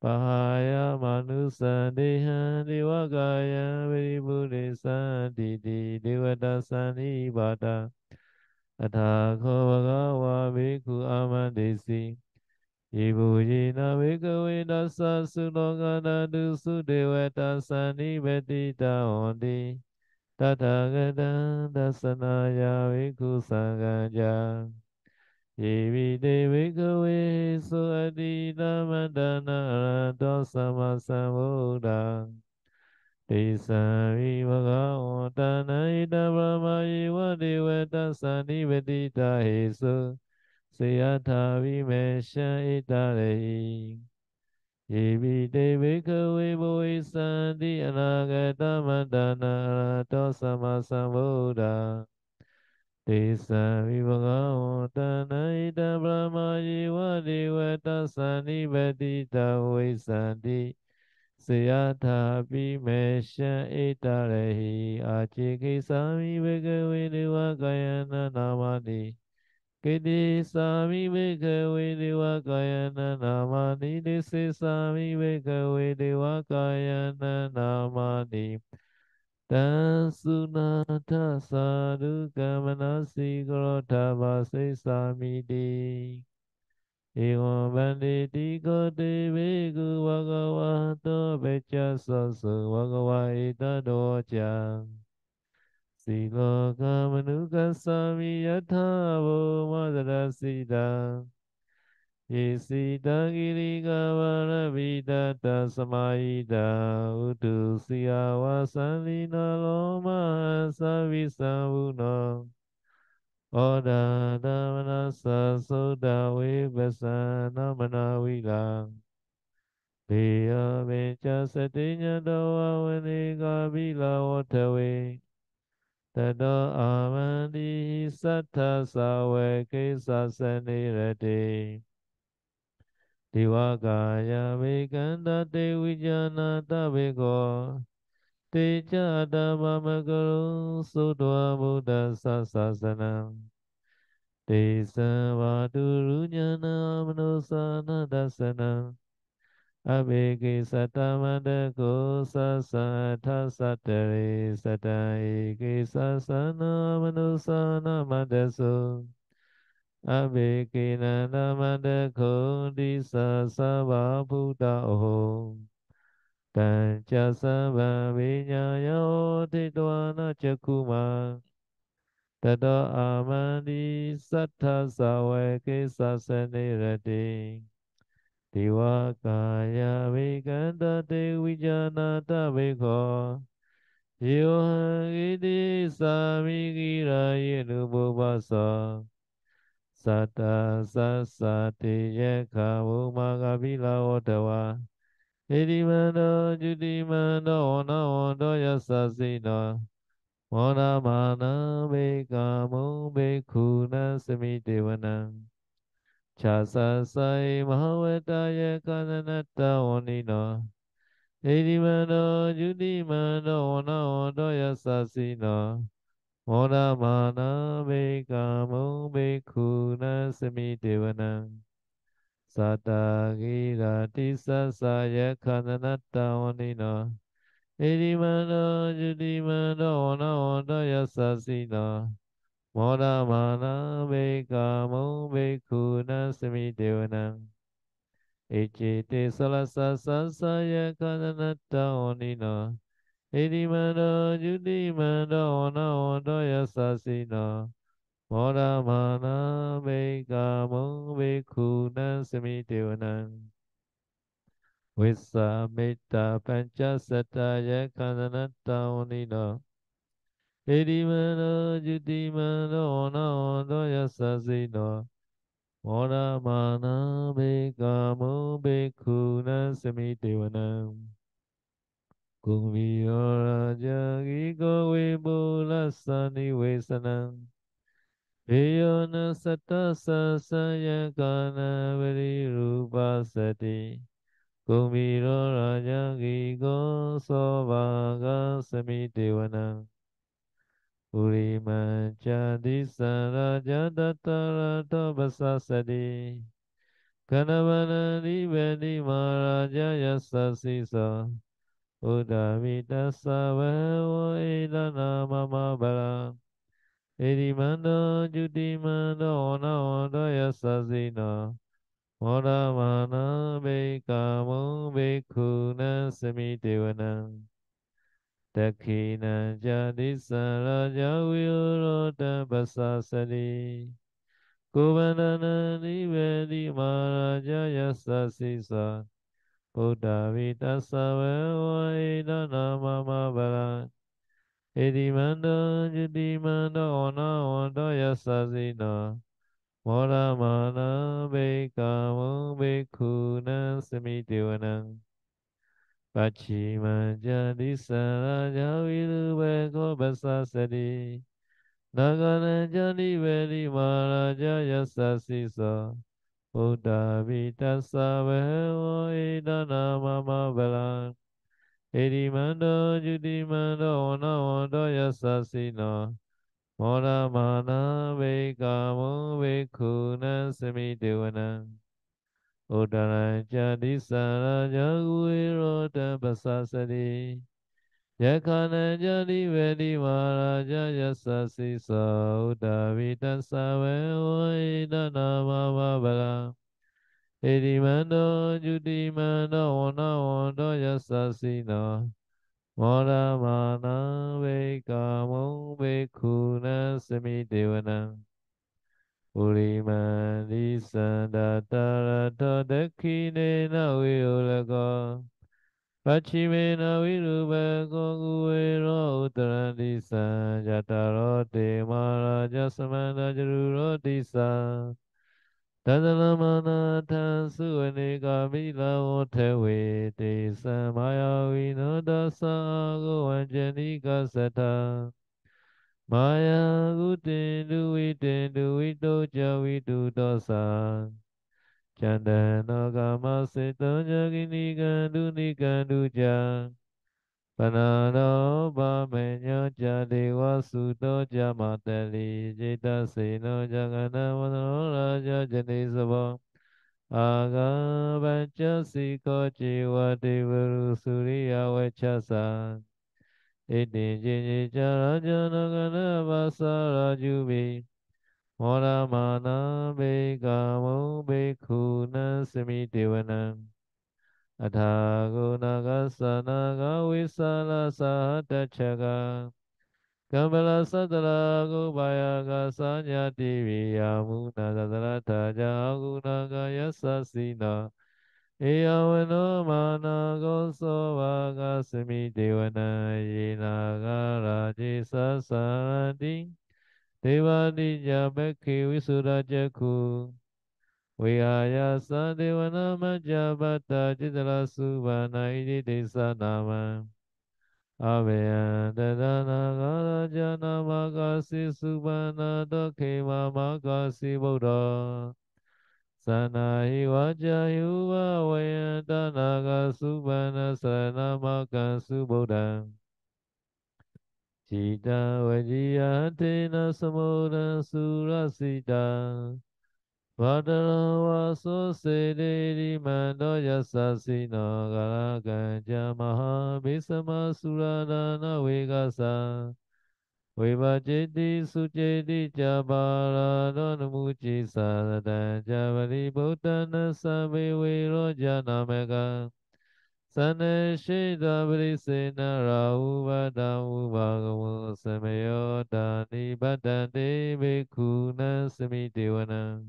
Pahaya manusa deha devakaya viribuddhe sanditi devata sani bhata Athako bhagava bhikkhu amandesi Ibujina Vikave Dasa Sulokana Dusu Devata Sani Betita Ondi Tathagata Dasanaya Vikhu Sanghaja Yevi Devikave Suadita Mandana Dosama Sambuddha Tisa Vivagavotana Ida Brahma Yiva Devata Sani Betita Hesu Seyata Vimesha Itarehi Yevi Devika Vivo Sandi Anagata Mandana Arato Samasambuddha Tisa Vivagavotana Ida Brahma Jiva Devata Sani Betita Sandi Seyata Vimesha Itarehi Achiki Sami Bhagavate Devakayana Namani Kiti sami bhikkhave devakayana namani disi sami bhikkhave devakayana namani tan sunata sadhu kamanasi krota vase sami di evam banditi kote bhikkhu bhagavato pecha sasu bhagava itadocha Silo kamanuka sami yatha vo madarasida Yesita giri kavara vidata samayita Utu siya vasalina loma savisavuno Oda davanasa soda vibhasana manavila Beya Mecha Satinya Dawa Vanika Bila Watawe Tada Amandi Sattha Sawe Kesa Sanirate Diwakaya Vikanda Te Vijana Tabeko Teja Adama Magaru Sudwa Buddha Sasasanam Te Savaturunyana Manusana Dasanam Abhiki Satamada Kosa Satha Satare Sataiki Sasana Manusana Madasu Abhiki Nanamada Kodi Sasava Buddha Om Tancha Sava Vinyaya Titwana Chakuma Tada Amadi Sattha Sawake Sasanirati Diwakaya Vikanda Te Vijanata Vikho Yohangiti Samigira Yenububasa Sata Sasati Yekha Umagavila Otawa Edimano Judimano Ona Ondo Yasasino Mona Mana Vekamu Vekuna Samitivanam Chasa Sai Mahavataya Kananata Onino Edimano Judimano Ona Ondo Yasasino Mona Mana Vekamu Vekuna Samitivanam Sata Gira Tisa Saya Kananata Onino Edimano Judimano Ona Ondo Yasasino Mona Mana Vekamu Vekuna Samitivanam Icite Salasa Sasaya Kananata Onino Edimano Judimano Ona Ondo Yasasino Mona Mana Vekamu Vekuna Samitivanam Visamita Panchasataya Kananata Onino Edimano Judimano Ona Ondo Yasasino Mona Mana Vekamu Vekuna Samitivanam Kung Vioraja Giko Vibulasani Vesanam Viyona Satta Sasaya Kana Vari Rupa Sati Kung Vioraja Giko Sovaga Samitivanam Urimancha Disaraja Dattara Tobasasadi Kanavana Niveni Maharaja Yasasisa Udavita Savaho Edana Mama Bala Edimando Judimando Ona Oda Yasasina Moda Mana Vekamu Vekuna Samitivanam Dakina Jadisaraja Virota Basasadi Kumanana Nivedi Maharaja Yasasisa Buddha Vita Savewa Edana Mama Bala Edimanda Judimanda Ona Onda Yasasina Mora Mana Vekamu Vekuna Samitivanam Pachima Jadisaraja Virubeko Basasadi Nagana Jadivedi Maharaja Yasasisa Buddha Vita Savewa Edana Mama Bala Edimando Judimando Ona Ondo Yasasino Mona Mana Vekamu Vekuna Samitivanam Udana Jadisara Jaguirota Basasadi Yakana Jadivedi Maharaja Yasasisa Udavita Savewa Edana Mama Bala Edimando Judimando Ona Ondo Yasasino Mora Mana Vekamu Vekuna Samitivanam Urimani Sandatarata Dakine Naviulaga Pachimena Virubako Guero Uttarandisa Jatarote Maharaja Samana Jarurotisa Tadalamana tansuanika mila otewe te samaya vinodasa goanjanika sata Maya gutindu vitindu vito javitu dosa Chandana kama seta jagini gandu nikandu jang Panano pamenya jadewa suto jamatali Jita seno jagana vanano raja janisava Aga panca siko jiwa devaru surya vachasa Iti jini jara jana gana vasa rajubi Mora mana be kamo be kuna semi devanam Athago nagasana gavisala sahatachaka Kambala satara gubaya gasanya diviya muna satara taja aguna gaya sasina Iyawano mana goso vagasami devana yena garaji sasarati devani jabaki visurajaku Vihaya sadevana majabata jitala subhana iti desa nama Aveya dadana garaja namakasi subhana dokema makasi buddha Sanahi wajahuwa wayantanaga subhana saranamaka subodha Cita wajiyatena samoda surasita Vadana vaso sederi mando yasasino galakanja maha bisama suradana vigasa Vivajiti sujeti jabara donamuchi sadata javali bhutana sabi viro janamega Sane shida brisena rahu vadamu bhagavu samayo dani badante bhikkhuna samidewana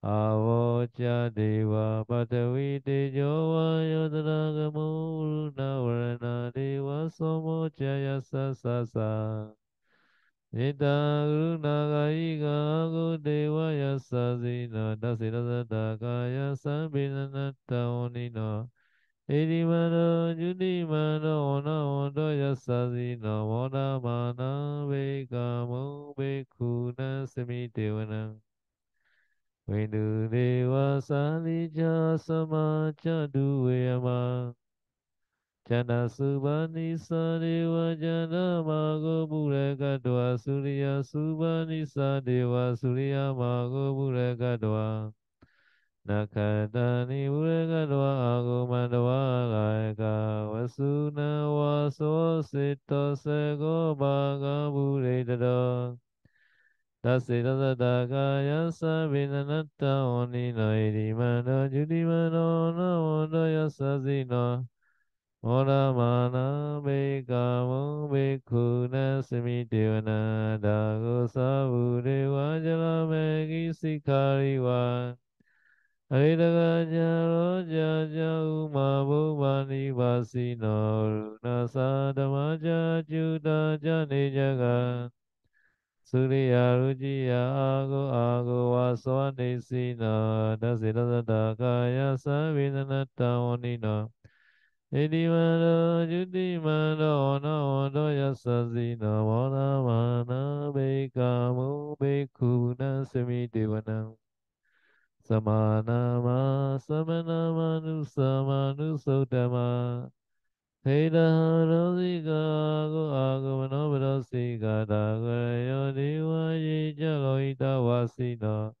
Avocha deva patavi tejo vayodharagamu varana deva somo jaya sasa Nita Gurunagaiga Gudevaya Sasina Dasira Dakaya Sambinanata Onina Edimana Judimana Ona Ondoya Sasina Moda Mana Veka Mu Bekuna Semitevana Vendu Deva Salija Samacha Dueyama Chana subani sadewa jana mago bureka doa surya subani sadewa surya mago bureka doa nakadani bureka doa ago mandawa laika wasuna waso sito sego baga bureka doa Dasita sadakaya sabinanata oni noidi mano judi mano no ondo yasasino Ora mana bekamu bekuna semitevana dago sabure wajala megi sikariwa Aridaga jaro jaja umabu bani vasino runa sadamaja juda jane jaga Surya rujiya ago ago waswani sina dasida sadakaya savinanata onina Idimano judimano no ondo yasasina wana mana bekamu bekuna semidewana Samana samana manu samanu sotama Heda harasika ago ago manobrasika dagayo dewa ye jalo ita wasina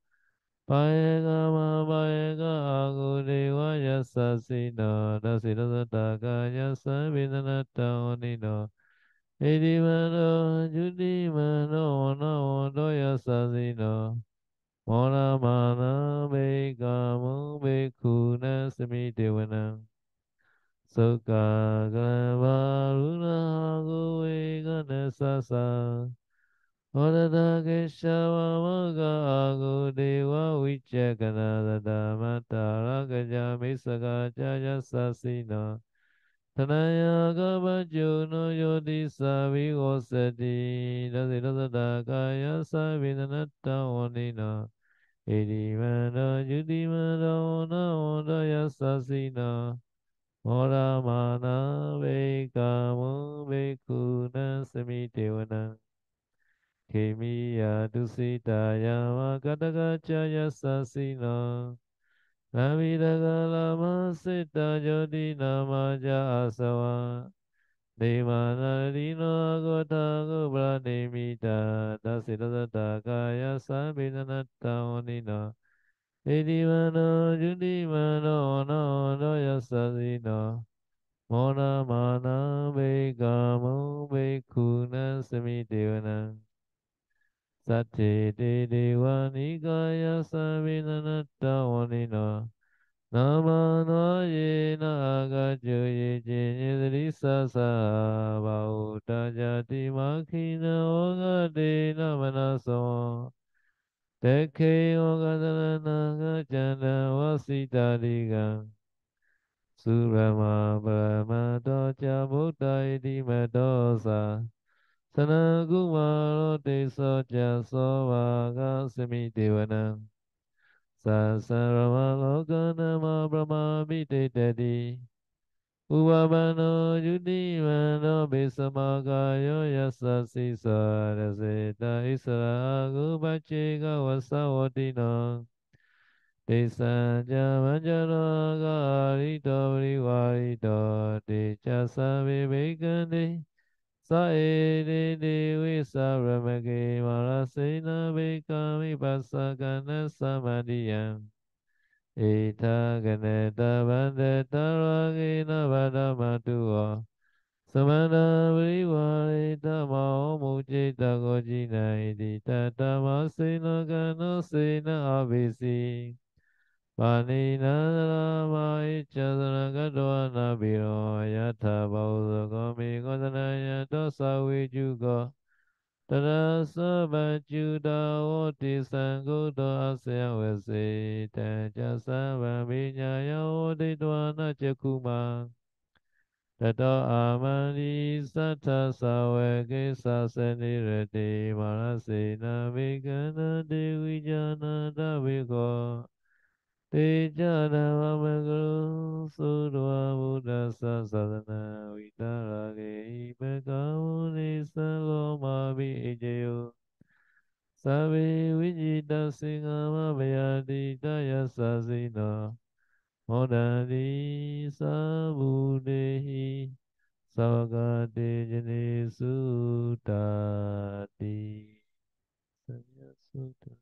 Payagama payaga ago dewa yasasina dasina sataka yasa vidanata onino Edimano judimano no ondo yasasina Mona mana bekamu bekuna semidewana Soka galavaruna ago vegana sasa Odada Keshava Maga Ago Deva Vichakana Dhamata Ragaja Misaka Jaya Sasina Tanaya Gavajo no Yodi Savi Osati Dasida Dakaya Savinanata Onina Edimano Judimano Namo Yasasina Moramana Vekamu Vekuna Samitevana Kemiya Dusita Yama Katakacha Yasasina Navidagala Sita Jodi Namaja Asawa Devana Dino Agota Gubra Demita Dasidata Kaya Sabinanatta Onina Edimano Judimano No Doya Sasino Mona Mana Vegamo Vekuna Samitevana Sate De Devani Kaya Sabinanatta Onina Namana Yena Agajoye Jenye Sasa Bauta Jati Makina Ogade Namanaso Teke Ogadana Chanda Wasita Diga Surama Brahma Docha Buddha Iti Medosa Sanaguma Rote Socha Sovaga Semi Devana Sasarama Lokanama Brahma Vitedi Ubabano Judimano Besamagayo Yasasi Saraseta Isra Gubachega Wasawatina Desa Jamanjana Garito Riwarito Decha Vivekande Sae Devi Saramake Marasena Bekami Pasakana Samadiyam Ita ganeta bandeta ragina vada matua Samana vivarita mao mujita gojina idita tamasina gano sina abisi Panina rama ichasana gadwa nabiro yata bausa komi kodana yata sawi juga Tadasa Bajuda Oti Sangudo Asya Wesi Tenjasa Vaminyaya Oti Dwana Cekuma Tato Amani Sata Saweke Saseni Reti Marasi Nabikana Dewi Jana Daviko Tejana Vamaguru Sudwa Buddha Sasadana Vitarage Imekauni Saloma Vijayo Sabe Vijita Singama Vyadi Daya Sasina Modani Sabudehi Savagati Jani Sutati Sanya Sutta